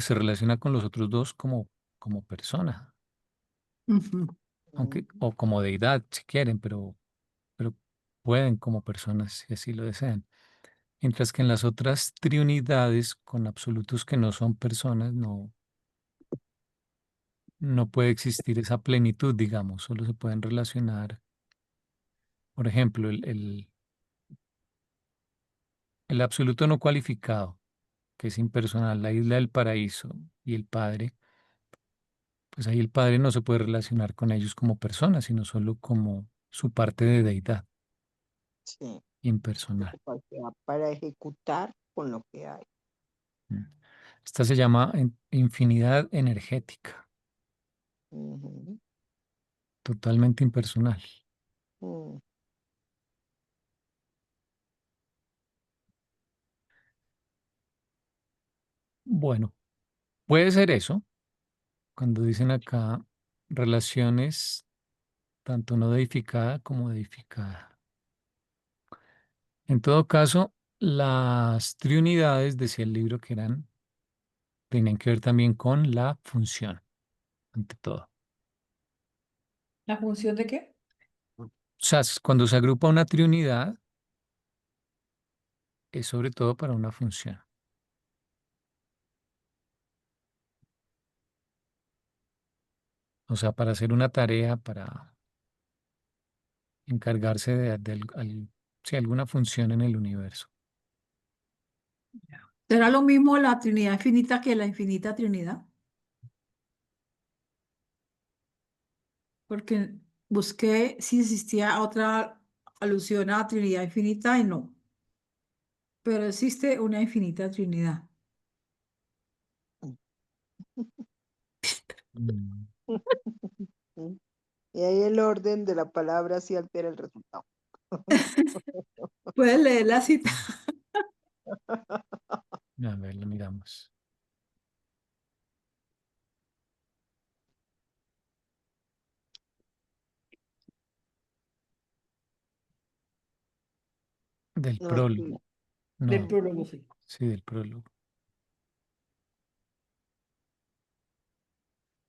se relaciona con los otros dos como persona, Ujú. aunque, mm, o como deidad si quieren, pero pueden como personas si así lo desean. Mientras que en las otras triunidades con absolutos que no son personas, no puede existir esa plenitud, digamos, solo se pueden relacionar. Por ejemplo, el absoluto no cualificado, que es impersonal, la isla del paraíso y el Padre, pues ahí el Padre no se puede relacionar con ellos como personas, sino solo como su parte de deidad sí, su impersonal. capacidad para ejecutar con lo que hay. Mm. Esta se llama infinidad energética, Ujú, totalmente impersonal. mm, Bueno, puede ser eso, cuando dicen acá relaciones tanto no deificada como deificada. En todo caso, las triunidades, decía el libro, que tenían que ver también con la función, ante todo. ¿La función de qué? O sea, cuando se agrupa una triunidad, es sobre todo para una función. O sea, para hacer una tarea, para encargarse sí, alguna función en el universo. ¿Será lo mismo la Trinidad infinita que la infinita Trinidad? Porque busqué si existía otra alusión a Trinidad infinita y no, pero existe una infinita Trinidad. Mm. mm. Y ahí el orden de la palabra sí altera el resultado. Puedes leer la cita. A ver, lo miramos. Del No, aquí, prólogo. Del No, prólogo, sí. sí, del prólogo.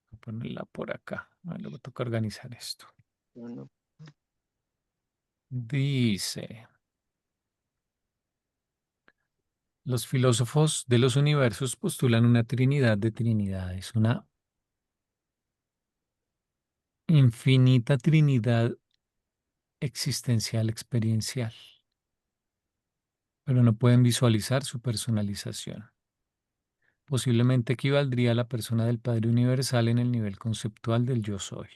Voy a ponerla por acá. A ver, luego toca organizar esto. no, no. Dice, los filósofos de los universos postulan una trinidad de trinidades, una infinita trinidad existencial experiencial, pero no pueden visualizar su personalización. Posiblemente equivaldría a la persona del Padre Universal en el nivel conceptual del yo soy,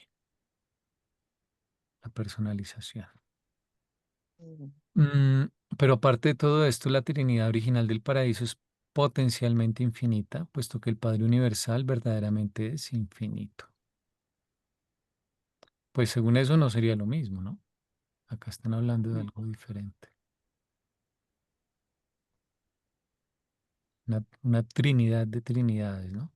la personalización. Mm, Mm, pero aparte de todo esto, la Trinidad original del paraíso es potencialmente infinita, puesto que el Padre Universal verdaderamente es infinito. Pues según eso no sería lo mismo, ¿no? Acá están hablando de algo diferente. Una trinidad de trinidades, ¿no?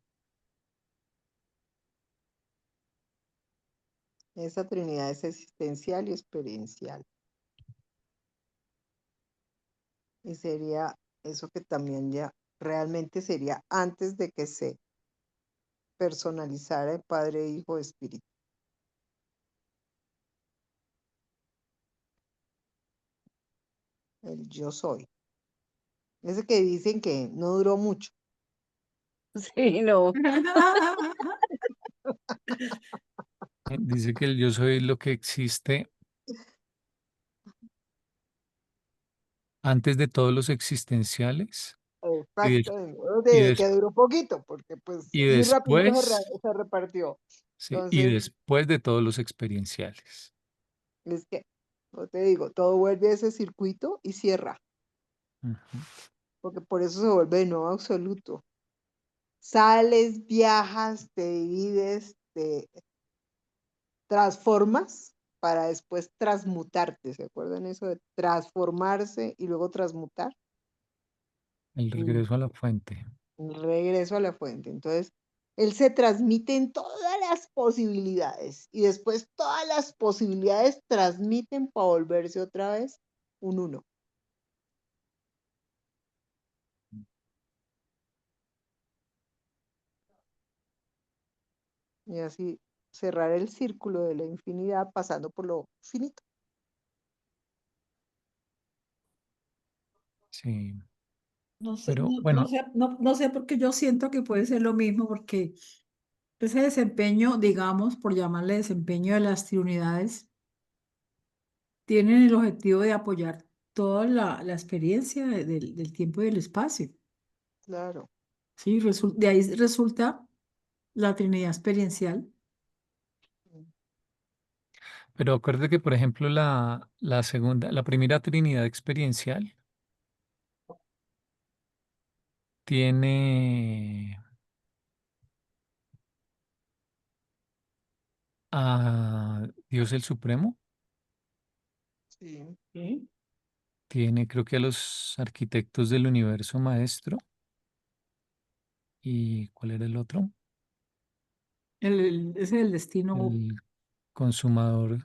Esa trinidad es existencial y experiencial. Y sería eso que también ya realmente sería antes de que se personalizara en Padre, Hijo, Espíritu. El yo soy. Ese que dicen que no duró mucho. Sí, no. Dice que el yo soy lo que existe antes de todos los existenciales y, Exactamente. y, Que des- duró poquito, porque pues y muy rápido después, se repartió. sí, y Entonces, después de todos los experienciales. es que, no te digo, todo vuelve a ese circuito y cierra, Ujú. porque por eso se vuelve de nuevo absoluto. Sales, viajas, te divides, te transformas para después transmutarte. ¿Se acuerdan eso de transformarse y luego transmutar? El Mm, regreso a la fuente. Regreso a la fuente. Entonces, él se transmite en todas las posibilidades y después todas las posibilidades transmiten para volverse otra vez un uno. Y así cerrar el círculo de la infinidad pasando por lo finito. Sí, No sé, pero no bueno, sé, no sé por qué yo siento que puede ser lo mismo, porque ese desempeño, digamos, por llamarle desempeño de las triunidades, tienen el objetivo de apoyar toda la experiencia del tiempo y del espacio. Claro. ¿Sí? De ahí resulta la Trinidad experiencial. pero acuérdate que, por ejemplo, la primera trinidad experiencial tiene a Dios el Supremo, Sí. ¿Sí? tiene creo que a los arquitectos del universo maestro, ¿y cuál era el otro? Ese es el destino, El consumador del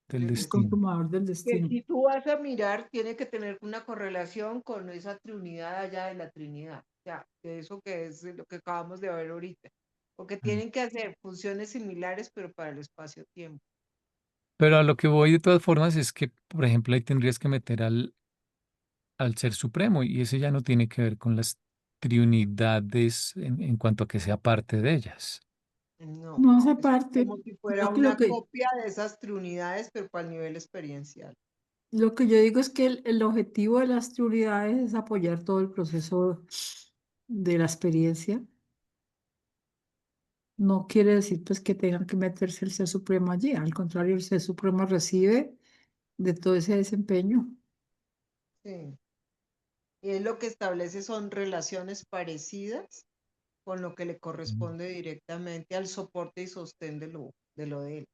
Del el destino. destino. consumador del Que destino. si tú vas a mirar, tiene que tener una correlación con esa trinidad allá de la Trinidad. O sea, de eso que es lo que acabamos de ver ahorita. Porque Mm. tienen que hacer funciones similares, pero para el espacio-tiempo. Pero a lo que voy de todas formas es que, por ejemplo, ahí tendrías que meter al Ser Supremo y ese ya no tiene que ver con las trinidades en cuanto a que sea parte de ellas. No, No hace es parte, como si fuera lo una que, copia de esas trinidades, pero para el nivel experiencial. lo que yo digo es que el objetivo de las prioridades es apoyar todo el proceso de la experiencia. No quiere decir pues que tengan que meterse el Ser Supremo allí. Al contrario, el Ser Supremo recibe de todo ese desempeño. Sí. Y es lo que establece son relaciones parecidas con lo que le Mm. corresponde directamente al soporte y sostén de lo de él.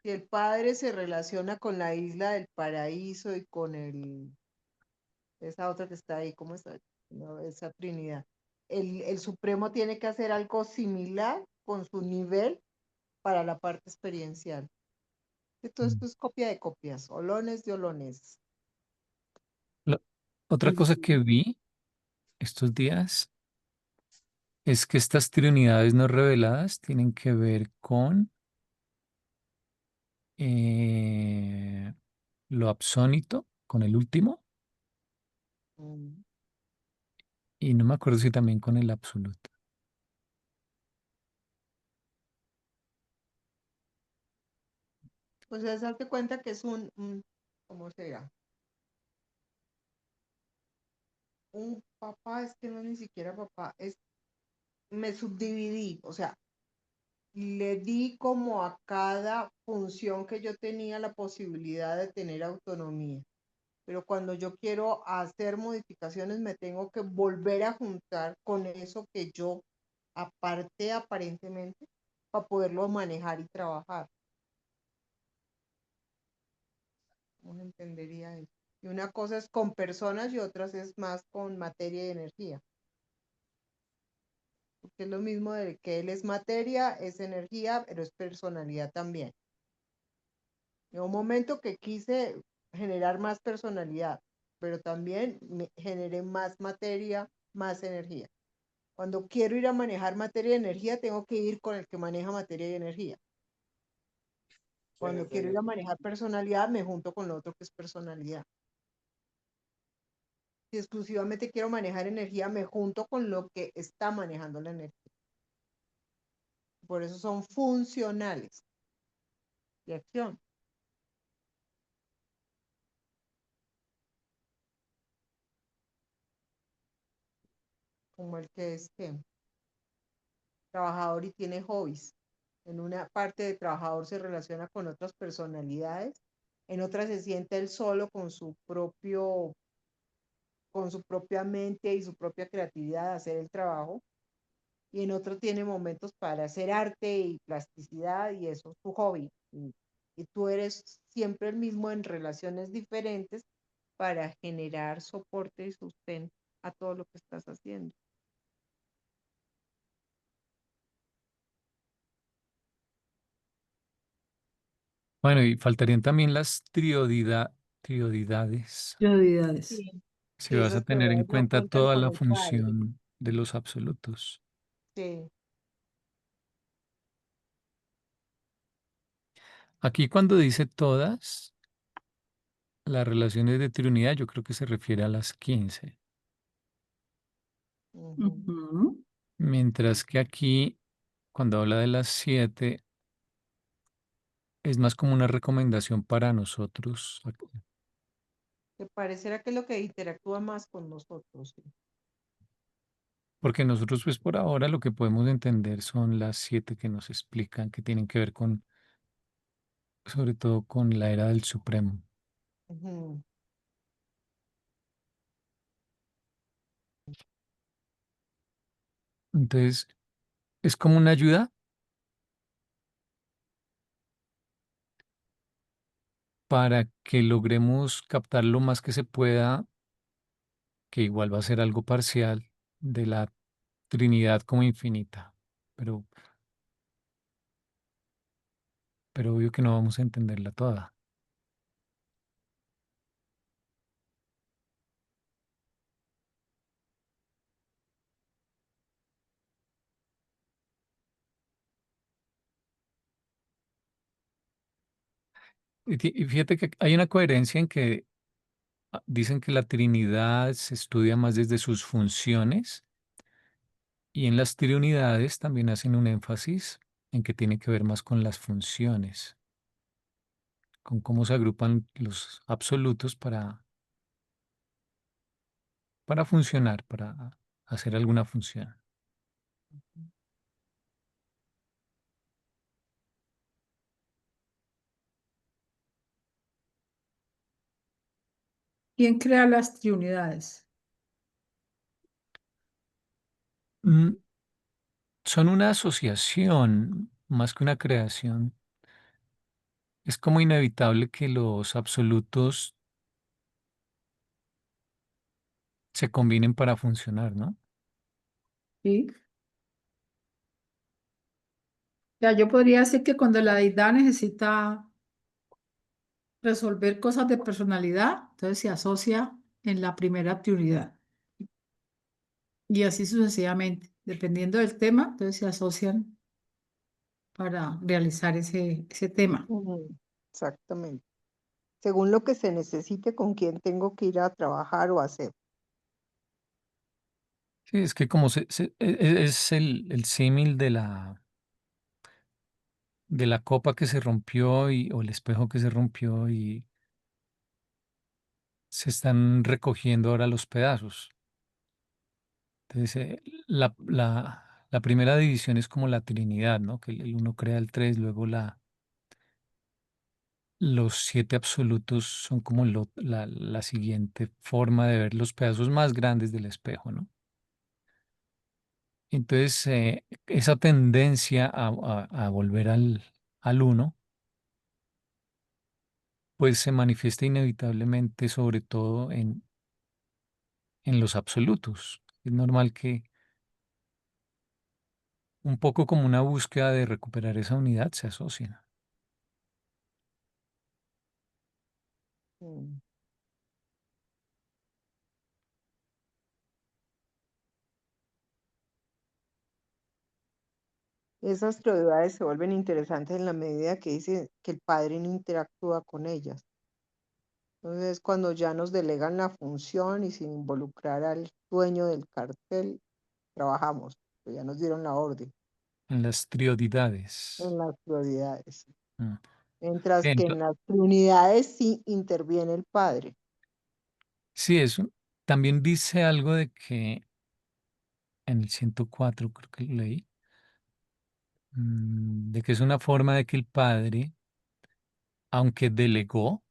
Si el padre se relaciona con la isla del paraíso y con esa otra que está ahí, ¿cómo está? No, esa Trinidad. El Supremo tiene que hacer algo similar con su nivel para la parte experiencial. Y todo Mm. esto es copia de copias, olones de olones. La- Otra cosa que vi estos días es que estas trinidades no reveladas tienen que ver con eh, lo absónito, con el último, Mm. y no me acuerdo si también con el absoluto. Pues es darte cuenta que es ¿cómo será? Un papá, es que no es ni siquiera papá, me subdividí, o sea, le di como a cada función que yo tenía la posibilidad de tener autonomía. Pero cuando yo quiero hacer modificaciones, me tengo que volver a juntar con eso que yo aparte aparentemente, para poderlo manejar y trabajar. ¿Cómo se entendería eso? Y una cosa es con personas y otras es más con materia y energía. Porque es lo mismo de que él es materia, es energía, pero es personalidad también. En un momento que quise generar más personalidad, pero también me generé más materia, más energía. Cuando quiero ir a manejar materia y energía, tengo que ir con el que maneja materia y energía. Cuando quiero ir a manejar personalidad, me junto con lo otro que es personalidad. Si exclusivamente quiero manejar energía, me junto con lo que está manejando la energía. Por eso son funcionales de acción. Como el que es que trabajador y tiene hobbies. En una parte de trabajador se relaciona con otras personalidades, en otra se siente él solo con su propia mente y su propia creatividad a hacer el trabajo, y en otro tiene momentos para hacer arte y plasticidad y eso es su hobby. Y tú eres siempre el mismo en relaciones diferentes para generar soporte y sustento a todo lo que estás haciendo. Bueno, y faltarían también las triodidades, Prioridades. Sí, si sí, vas a esas tener en teorías no cuenta cuentan toda con la el padre. función de los absolutos. Sí. Aquí cuando dice todas las relaciones de triunidad, yo creo que se refiere a las 15, Ujú. Ujú. mientras que aquí, cuando habla de las 7, es más como una recomendación para nosotros, ¿Te parecerá que es lo que interactúa más con nosotros? Sí. porque nosotros pues por ahora lo que podemos entender son las 7 que nos explican, que tienen que ver con, sobre todo con la era del Supremo. Ujú. Entonces, es como una ayuda para que logremos captar lo más que se pueda, que igual va a ser algo parcial, de la Trinidad como infinita. Pero, pero obvio que no vamos a entenderla toda. Y fíjate que hay una coherencia en que dicen que la Trinidad se estudia más desde sus funciones y en las triunidades también hacen un énfasis en que tiene que ver más con las funciones, con cómo se agrupan los absolutos para funcionar, para hacer alguna función. ¿Quién crea las triunidades? Mm, Son una asociación más que una creación. Es como inevitable que los absolutos se combinen para funcionar, ¿no? ¿Sí? Ya yo podría decir que cuando la deidad necesita resolver cosas de personalidad, entonces se asocia en la primera prioridad. Y así sucesivamente. Dependiendo del tema, entonces se asocian para realizar ese tema. Ujú. Exactamente. Según lo que se necesite, con quién tengo que ir a trabajar o hacer. Sí, es que como es el símil de la copa que se rompió o el espejo que se rompió y se están recogiendo ahora los pedazos. Entonces, la primera división es como la Trinidad, ¿no? Que el uno crea el tres, luego los siete absolutos son como la siguiente forma de ver los pedazos más grandes del espejo, ¿no? Entonces, esa tendencia a volver al uno, pues se manifiesta inevitablemente, sobre todo en los absolutos. Es normal que un poco como una búsqueda de recuperar esa unidad se asocien. Mm. Esas prioridades se vuelven interesantes en la medida que dice que el padre no interactúa con ellas. Entonces, cuando ya nos delegan la función y sin involucrar al dueño del cartel, trabajamos, pues ya nos dieron la orden En las en trioidades. las prioridades. Mm. Mientras que Ento- en las unidades sí interviene el padre. sí, eso. También dice algo de que en el 104 creo que lo leí, de que es una forma de que el padre, aunque delegó,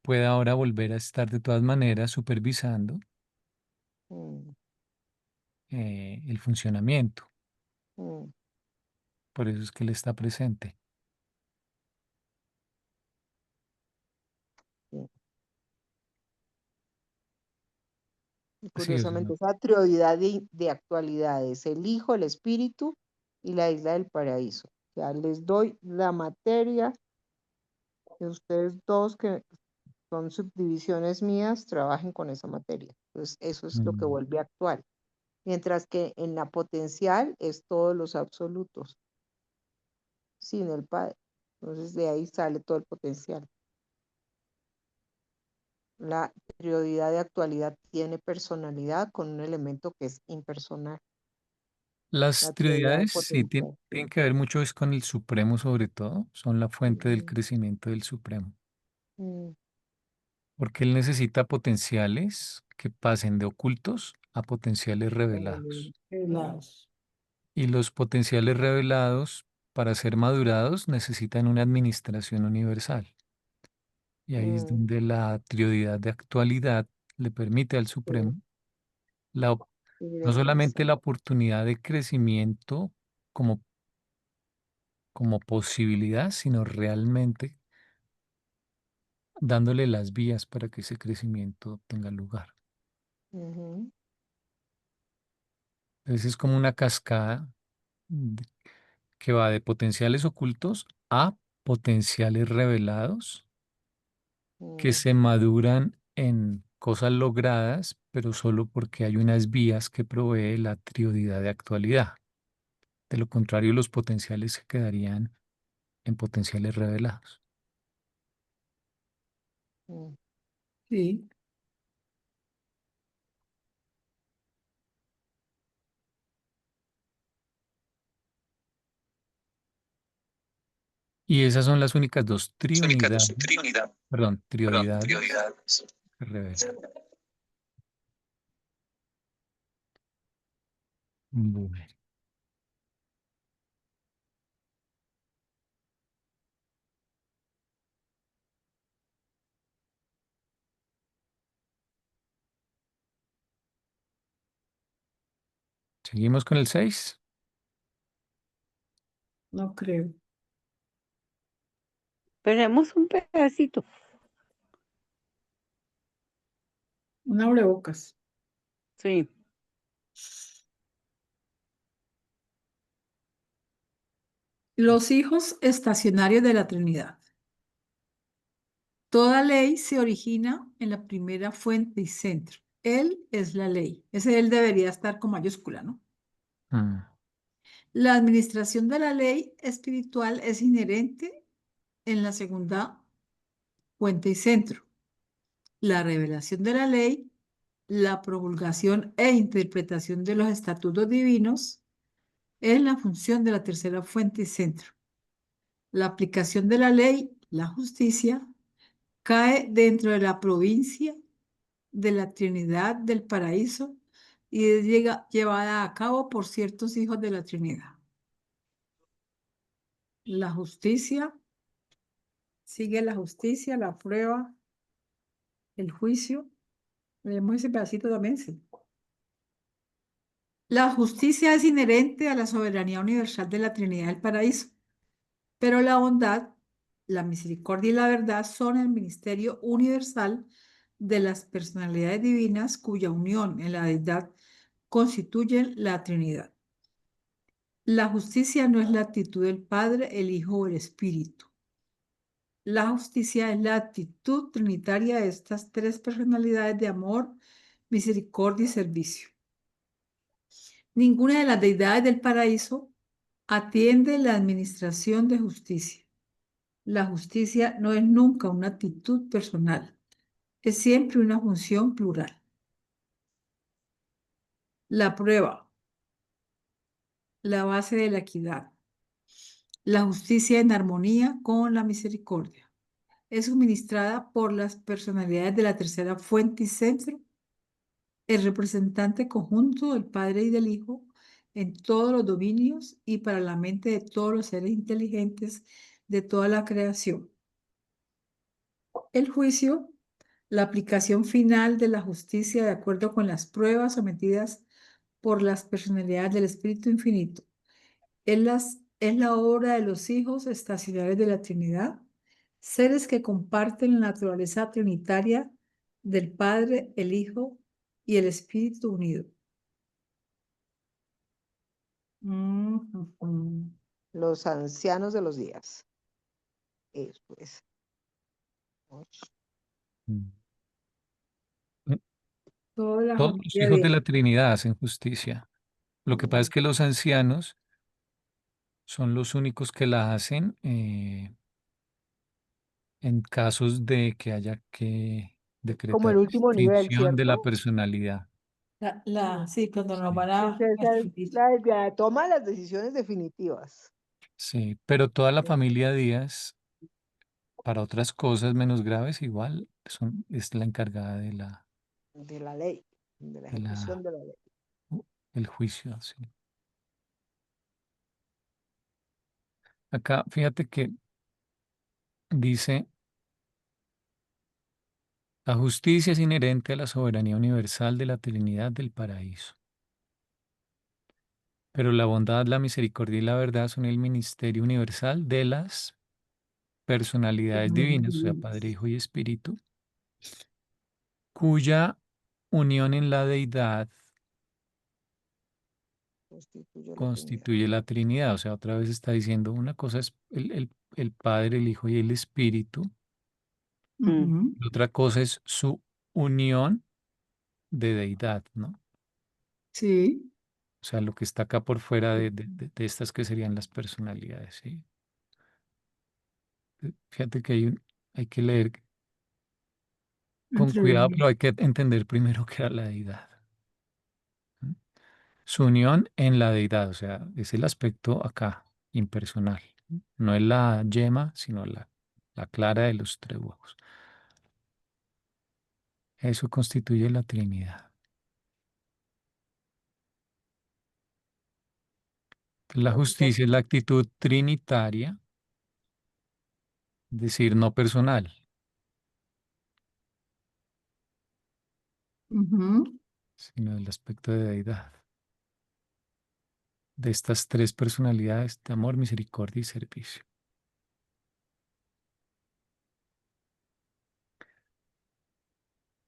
pueda ahora volver a estar de todas maneras supervisando Mm, el funcionamiento. mm, Por eso es que él está presente. sí. Y Sí, o curiosamente, sea, esa prioridad de actualidades, el Hijo, el Espíritu y la isla del paraíso. O sea, les doy la materia que ustedes dos, que son subdivisiones mías, trabajen con esa materia. Entonces, eso es lo que mm, vuelve actual. Mientras que en la potencial es todos los absolutos, sin el Padre. Entonces, de ahí sale todo el potencial. La prioridad de actualidad tiene personalidad con un elemento que es impersonal. las La prioridad de prioridades sí potencial. tienen que ver mucho es con el Supremo sobre todo, son la fuente del Mm, crecimiento del Supremo, mm, porque él necesita potenciales que pasen de ocultos a potenciales revelados. Helados. Y los potenciales revelados, para ser madurados, necesitan una administración universal. Y ahí es mm, donde la trioidad de actualidad le permite al sí, Supremo la, sí, no solamente sí. la oportunidad de crecimiento como, como posibilidad, sino realmente dándole las vías para que ese crecimiento tenga lugar. Ujú, Entonces es como una cascada de- que va de potenciales ocultos a potenciales revelados que mm, se maduran en cosas logradas, pero solo porque hay unas vías que provee la trioidad de actualidad. De lo contrario, los potenciales se quedarían en potenciales revelados. mm. Sí. Y esas son las únicas dos triunidades, Trinidad, perdón, perdón, trioidades prioridades. que revela. Bueno, seguimos con el 6. No creo. Esperemos un pedacito. Un abrebocas. Sí. Los hijos estacionarios de la Trinidad. Toda ley se origina en la primera fuente y centro. Él es la ley. Ese él debería estar con mayúscula, ¿no? La administración de la ley espiritual es inherente en la segunda fuente y centro. La revelación de la ley, la promulgación e interpretación de los estatutos divinos es la función de la tercera fuente y centro. La aplicación de la ley, la justicia, cae dentro de la provincia de la Trinidad del Paraíso y es llevada a cabo por ciertos hijos de la Trinidad. La justicia, sigue la justicia, la prueba, el juicio. Leemos ese pedacito también, sí. La justicia es inherente a la soberanía universal de la Trinidad del Paraíso, pero la bondad, la misericordia y la verdad son el ministerio universal de las personalidades divinas cuya unión en la deidad constituyen la Trinidad. La justicia no es la actitud del Padre, el Hijo o el Espíritu. La justicia es la actitud trinitaria de estas tres personalidades de amor, misericordia y servicio. Ninguna de las deidades del paraíso atiende la administración de justicia. La justicia no es nunca una actitud personal, es siempre una función plural. La prueba, la base de la equidad. La justicia en armonía con la misericordia. Es suministrada por las personalidades de la tercera fuente y centro, el representante conjunto del Padre y del Hijo en todos los dominios y para la mente de todos los seres inteligentes de toda la creación. El juicio, la aplicación final de la justicia de acuerdo con las pruebas sometidas por las personalidades del Espíritu Infinito. Es la obra de los hijos estacionales de la Trinidad, seres que comparten la naturaleza trinitaria del Padre, el Hijo y el Espíritu unido. Los ancianos de los días. Eso es. Mm. Toda la Todos los familia hijos de de la Trinidad hacen justicia. Lo que pasa es que los ancianos son los únicos que la hacen en casos de que haya que como decretar el la último nivel, extinción de la ¿cierto? personalidad. sí, cuando nos Sí, van Esa es extinguir. la toma de las decisiones definitivas sí, pero toda la familia Díaz, para otras cosas menos graves, igual es la encargada de la ley, de la de ejecución de la ley. del juicio. Sí. Acá, fíjate que dice, la justicia es inherente a la soberanía universal de la Trinidad del paraíso. Pero la bondad, la misericordia y la verdad son el ministerio universal de las personalidades divinas, o sea, Padre, Hijo y Espíritu, cuya unión en la deidad Constituye la Trinidad. constituye la Trinidad. O sea, otra vez está diciendo una cosa es el Padre, el Hijo y el Espíritu, y otra cosa es su unión de deidad, ¿no? Sí, O sea, lo que está acá por fuera de estas que serían las personalidades, ¿sí? Fíjate que hay que leer con entre cuidado, pero hay que entender primero qué era la deidad. ¿M? Su unión en la deidad, o sea, es el aspecto acá, impersonal. No es la yema, sino la clara de los tres huevos. Eso constituye la Trinidad. La justicia es la actitud trinitaria, es decir, no personal, sino el aspecto de deidad. De estas tres personalidades de amor, misericordia y servicio.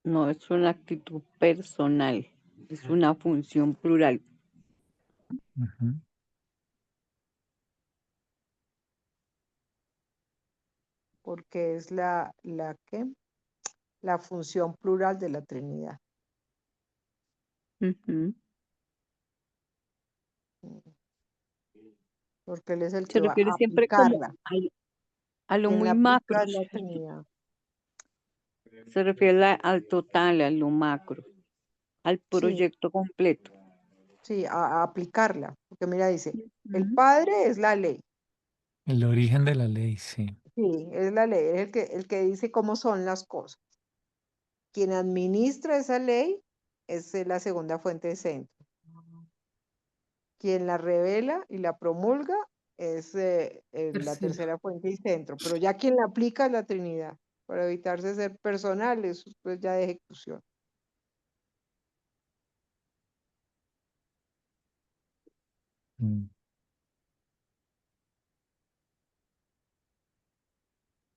No es una actitud personal, es una función plural. Ujú. Porque es ¿qué? La función plural de la Trinidad. Ujú. Porque Él es el Se que va refiere a siempre como aplicarla. a lo Quien la muy macro, aplica es la ¿cierto? Trinidad. Se refiere al total, a lo macro, al Sí, proyecto completo. sí, a aplicarla. Porque mira, dice, el Ujú. Padre es la ley. El origen de la ley, sí. Sí, es la ley, es el que dice cómo son las cosas. Quien administra esa ley es la segunda fuente de centro. Quien la revela y la promulga es la tercero. tercera fuente y centro, pero ya quien la aplica es la Trinidad, para evitarse ser personales, pues ya de ejecución. Mm.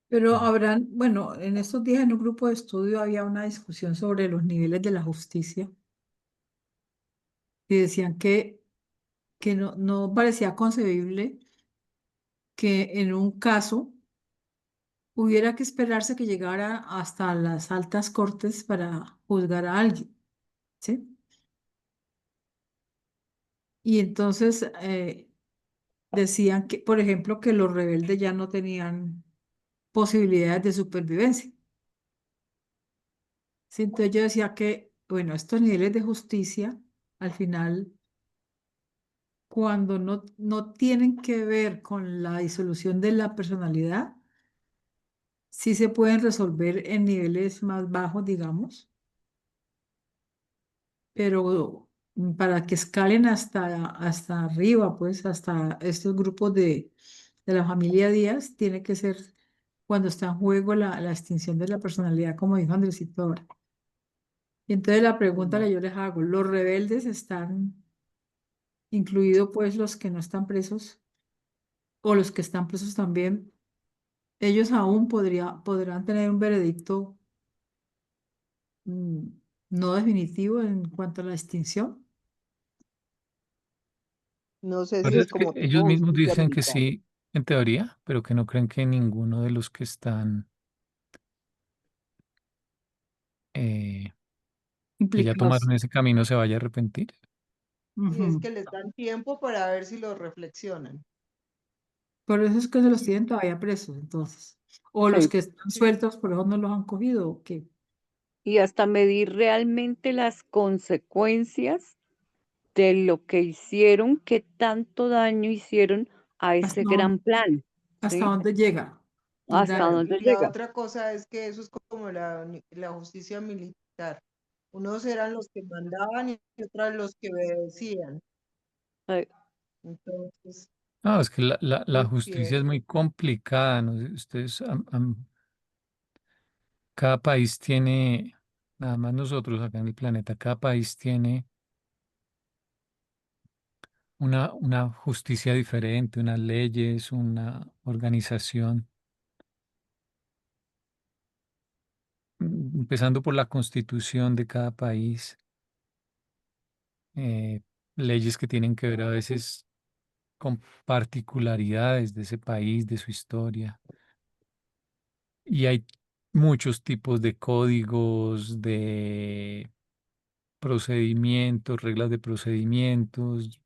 Pero Mm. habrán, bueno, en estos días en un grupo de estudio había una discusión sobre los niveles de la justicia y decían que no parecía concebible que en un caso hubiera que esperarse que llegara hasta las altas cortes para juzgar a alguien, ¿sí? Y entonces decían que, por ejemplo, que los rebeldes ya no tenían posibilidades de supervivencia. ¿Sí? Entonces yo decía que, bueno, estos niveles de justicia, al final, cuando no tienen que ver con la disolución de la personalidad, sí se pueden resolver en niveles más bajos, digamos, pero para que escalen hasta arriba, pues hasta estos grupos de la familia Díaz, tiene que ser cuando está en juego la extinción de la personalidad, como dijo Andresito ahora. Y entonces la pregunta que yo les hago, ¿los rebeldes están incluidos pues los que no están presos o los que están presos también? Ellos aún podrán tener un veredicto mm, no definitivo en cuanto a la extinción. No sé Pues si es es que como ellos tipo mismos justicia dicen que militar. sí, en teoría, pero que no creen que ninguno de los que están, eh, que ya Implicados. tomaron ese camino se vaya a arrepentir. Sí, es Ujú. que les dan tiempo para ver si lo reflexionan. Por eso es que se los tienen todavía presos, entonces. O los Sí. que están sueltos, por eso no los han cogido, ¿o qué? Y hasta medir realmente las consecuencias de lo que hicieron, qué tanto daño hicieron a ese ¿Hasta gran dónde, plan, hasta ¿sí? dónde llega el Hasta daño? Y dónde la llega. otra cosa es que eso es como la justicia militar. Unos eran los que mandaban y otros los que obedecían. Eh, Entonces, No, es que la los justicia es que muy complicada, ¿no? Ustedes, cada país tiene, nada más nosotros acá en el planeta, cada país tiene una justicia diferente, unas leyes, una organización, empezando por la constitución de cada país, eh, leyes que tienen que ver a veces con particularidades de ese país, de su historia. Y hay muchos tipos de códigos, de procedimientos, reglas de procedimientos,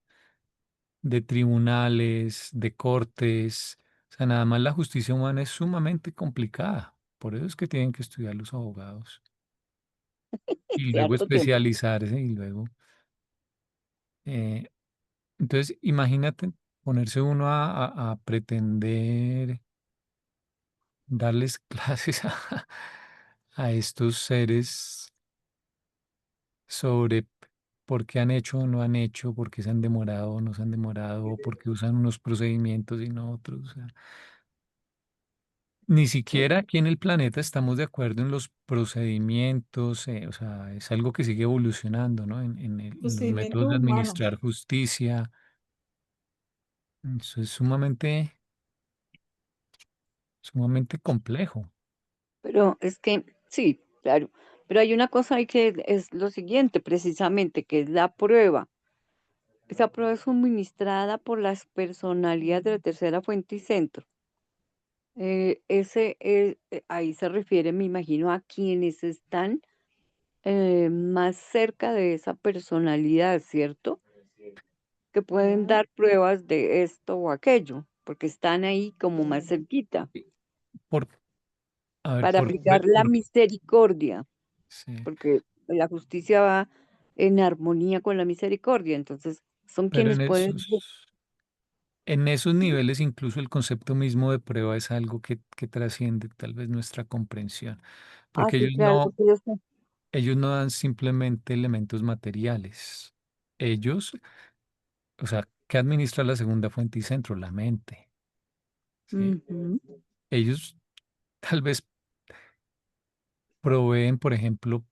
de tribunales, de cortes. O sea, nada más la justicia humana es sumamente complicada. Por eso es que tienen que estudiar los abogados y de luego harto tiempo. especializarse y luego... eh, entonces, imagínate ponerse uno a pretender darles clases a estos seres sobre por qué han hecho o no han hecho, por qué se han demorado o no se han demorado, o por qué usan unos procedimientos y no otros. O sea, ni Sí. siquiera aquí en el planeta estamos de acuerdo en los procedimientos, o sea, es algo que sigue evolucionando, ¿no? En los métodos Procedimientos de humanos. administrar justicia. Eso es sumamente complejo. Pero es que, sí, claro. Pero hay una cosa ahí que es lo siguiente, precisamente, que es la prueba. Esa prueba es suministrada por las personalidades de la tercera fuente y centro. Ahí se refiere, me imagino, a quienes están más cerca de esa personalidad, ¿cierto? Que pueden dar pruebas de esto o aquello, porque están ahí como más cerquita, Y Por, a ver, para aplicar la misericordia, sí, porque la justicia va en armonía con la misericordia, entonces son pero quienes pueden... en esos niveles incluso el concepto mismo de prueba es algo que trasciende tal vez nuestra comprensión, Ah, porque sí, claro, porque ellos no dan simplemente elementos materiales. Ellos, o sea, ¿qué administra la segunda fuente y centro? La mente. ¿Sí? Ujú. Ellos tal vez proveen, por ejemplo,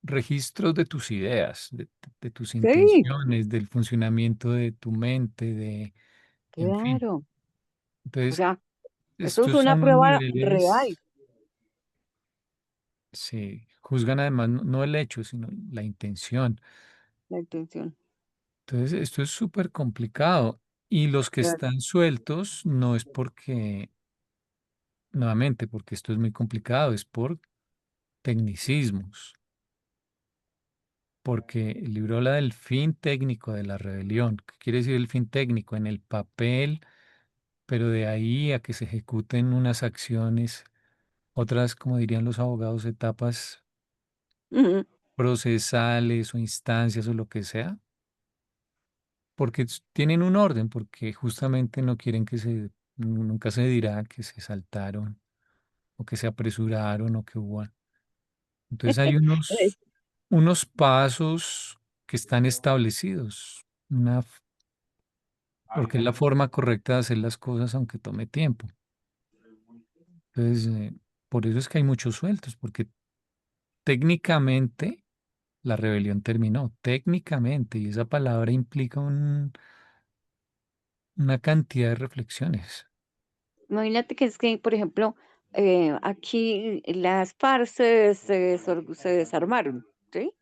registros de tus ideas, de de tus Sí, intenciones, del funcionamiento de tu mente, en fin. claro. O Entonces, sea, eso es estos una son prueba real, niveles, se juzgan además no el hecho, sino la intención. la intención. Entonces, esto es súper complicado. Y los que Claro. están sueltos no es porque, nuevamente, porque esto es muy complicado, es por tecnicismos, porque el libro habla del fin técnico de la rebelión. ¿Qué quiere decir el fin técnico? En el papel, pero de ahí a que se ejecuten unas acciones, otras, como dirían los abogados, etapas Ujú. procesales o instancias o lo que sea, porque tienen un orden, porque justamente no quieren nunca se dirá que se saltaron o que se apresuraron o que hubo. Entonces hay Eh, unos pasos que están establecidos, porque es la forma correcta de hacer las cosas aunque tome tiempo. Entonces, por eso es que hay muchos sueltos, porque técnicamente la rebelión terminó, técnicamente, y esa palabra implica una cantidad de reflexiones. Imagínate que es que, por ejemplo, aquí las FARC se desarmaron, ¿sí?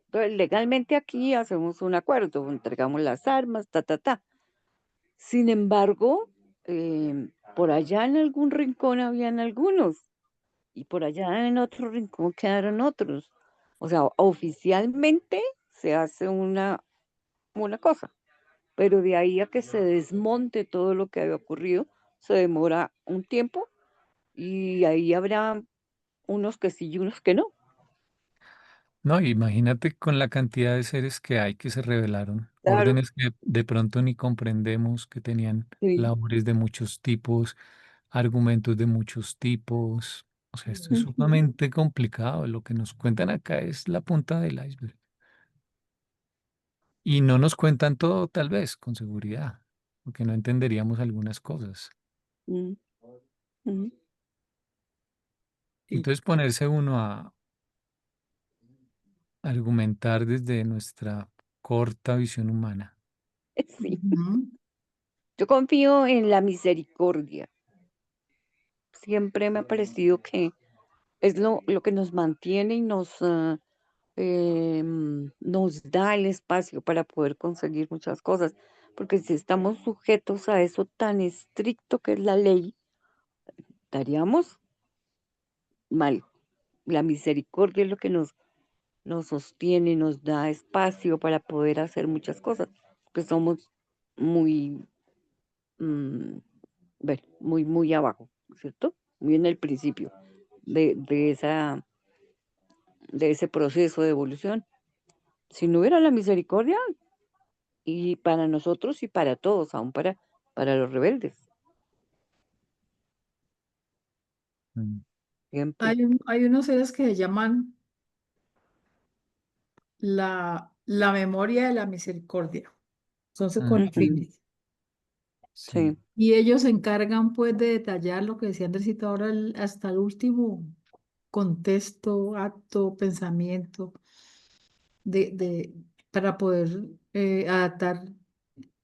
Entonces, legalmente aquí hacemos un acuerdo, entregamos las armas, ta, ta, ta. Sin embargo, por allá en algún rincón habían algunos y por allá en otro rincón quedaron otros. O sea, oficialmente se hace una cosa, pero de ahí a que se desmonte todo lo que había ocurrido, se demora un tiempo y ahí habrá unos que sí y unos que no. No, imagínate con la cantidad de seres que hay que se revelaron, Claro. órdenes que de pronto ni comprendemos, que tenían Sí. labores de muchos tipos, argumentos de muchos tipos. O sea, esto es Ujú. sumamente complicado. Lo que nos cuentan acá es la punta del iceberg. Y no nos cuentan todo, tal vez, con seguridad, porque no entenderíamos algunas cosas. Mm, ujú. Sí. Entonces, ponerse uno a argumentar desde nuestra corta visión humana. Sí. Ujú. Yo confío en la misericordia. Siempre me ha parecido que es lo que nos mantiene y nos da el espacio para poder conseguir muchas cosas. Porque si estamos sujetos a eso tan estricto que es la ley, estaríamos mal. La misericordia es lo que nos sostiene, nos da espacio para poder hacer muchas cosas, que somos muy, mm, muy abajo, ¿cierto? Muy en el principio de ese proceso de evolución. Si no hubiera la misericordia, y para nosotros y para todos, aún para los rebeldes, Mm, siempre, Hay unos seres que se llaman la memoria de la misericordia. Son sus mm, ujú, confines. sí. sí, Y ellos se encargan pues de detallar lo que decía Andresito ahora hasta el último contexto, acto, pensamiento, de, para poder adaptar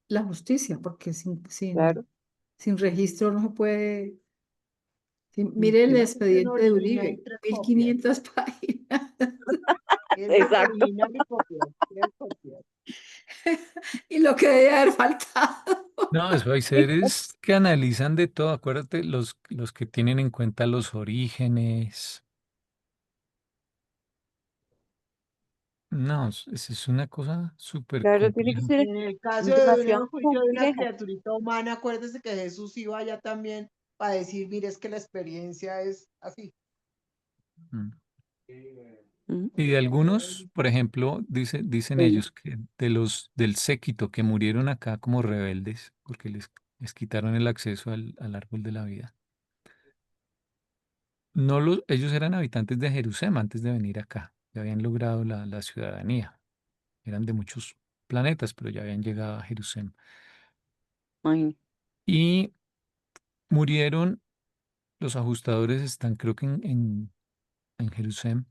la justicia, porque claro, sin registro no se puede. Mire el sí, Es un expediente de original y Uribe, tres mil copias. quinientas páginas. Tiene exacto, original y copias, tres copias. Y lo que debe haber faltado. No, eso hay seres que analizan de todo. Acuérdate, los que tienen en cuenta los orígenes. No, esa es una cosa súper claro, tiene que compleja. ser En el caso de demasiado un juicio de una complejo. criaturita humana, acuérdese que Jesús iba allá también para decir, mire, es que la experiencia es así. Mm. Mm, Y de algunos, por ejemplo, dicen sí, ellos que del séquito que murieron acá como rebeldes, porque les quitaron el acceso al árbol de la vida. No ellos eran habitantes de Jerusalén antes de venir acá. Ya habían logrado la ciudadanía. Eran de muchos planetas, pero ya habían llegado a Jerusalén. imagínate. Y murieron, los ajustadores están creo que en Jerusalén.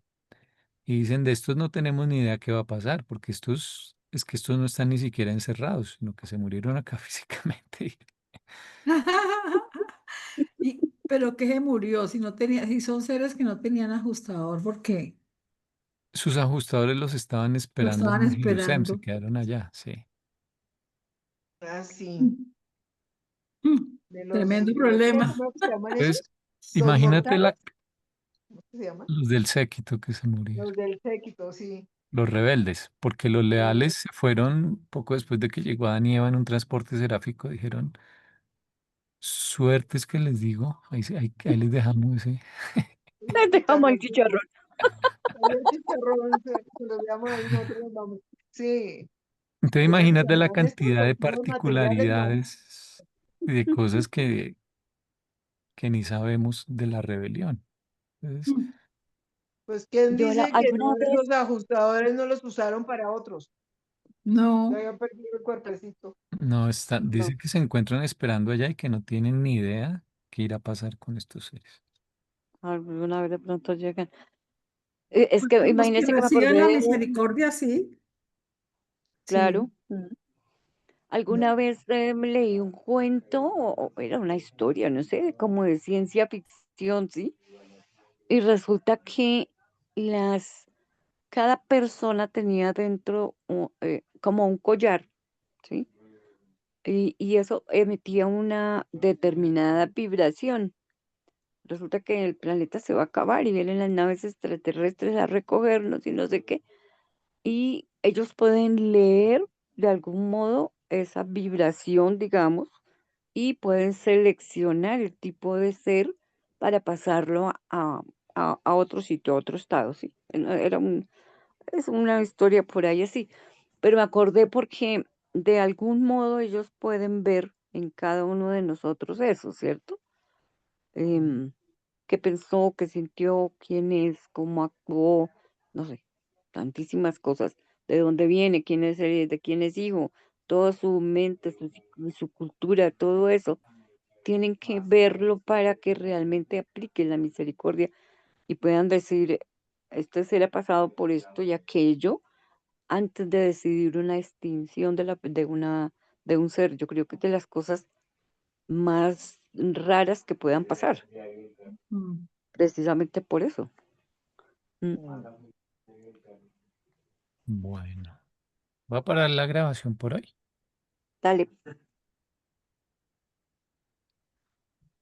Y dicen, de estos no tenemos ni idea qué va a pasar, porque es que estos no están ni siquiera encerrados, sino que se murieron acá físicamente. Pero que se murió, si no tenía, si son seres que no tenían ajustador, ¿por qué? Sus ajustadores los estaban Lo esperando estaban en Jerusalén, se esperando. quedaron allá, sí. Ah, sí. Mm, Tremendo De los ¿qué? problema. ¿Cómo se llaman esos? Entonces, Los imagínate mortales, ¿cómo se llaman? los del séquito que se murieron, Los del séquito, sí. los rebeldes, porque los leales se fueron poco después de que llegó Adán y Eva en un transporte seráfico, dijeron, suertes que les digo, ahí les dejamos ese. Sí, Dejamos el chicharrón, chicharrón. salió el chicharrón, se los llama ahí, nosotros nos vamos. Sí, Entonces oigan, y imagínate la allá en cantidad estos de nuevos materiales no. particularidades y de cosas que ni sabemos de la rebelión. Entonces, Pues, ¿quién Yo dice que alguna no vez, esos ajustadores no los usaron para otros? Ya No, habían perdido el cuerpecito. no está, no, dice que se encuentran esperando allá y que no tienen ni idea qué irá a pasar con estos seres. alguna vez de pronto llegan. Es pues que con los que imagínense que me reciban acordé la de, misericordia, sí, claro, sí. alguna vez me leí un cuento, o era una historia, no sé, como de ciencia ficción, ¿sí? Y resulta que las, cada persona tenía dentro como un collar, ¿sí? Y eso emitía una determinada vibración. Resulta que el planeta se va a acabar y vienen las naves extraterrestres a recogernos y no sé qué. Y ellos pueden leer de algún modo esa vibración, digamos, y pueden seleccionar el tipo de ser para pasarlo a otro sitio, a otro estado, ¿sí? Es una historia por ahí así, pero me acordé porque de algún modo ellos pueden ver en cada uno de nosotros eso, ¿cierto? Em, Qué pensó, qué sintió, quién es, cómo actuó, no sé, tantísimas cosas, de dónde viene, quién es él, de quién es hijo, toda su mente, su cultura, todo eso, tienen que verlo para que realmente apliquen la misericordia y puedan decir, este ser ha pasado por esto y aquello antes de decidir una extinción de un ser. Yo creo que es de las cosas más raras que puedan pasar, Mm. precisamente por eso. Mm, Mm. Bueno, voy a parar la grabación por hoy Dale.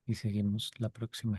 y seguimos la próxima.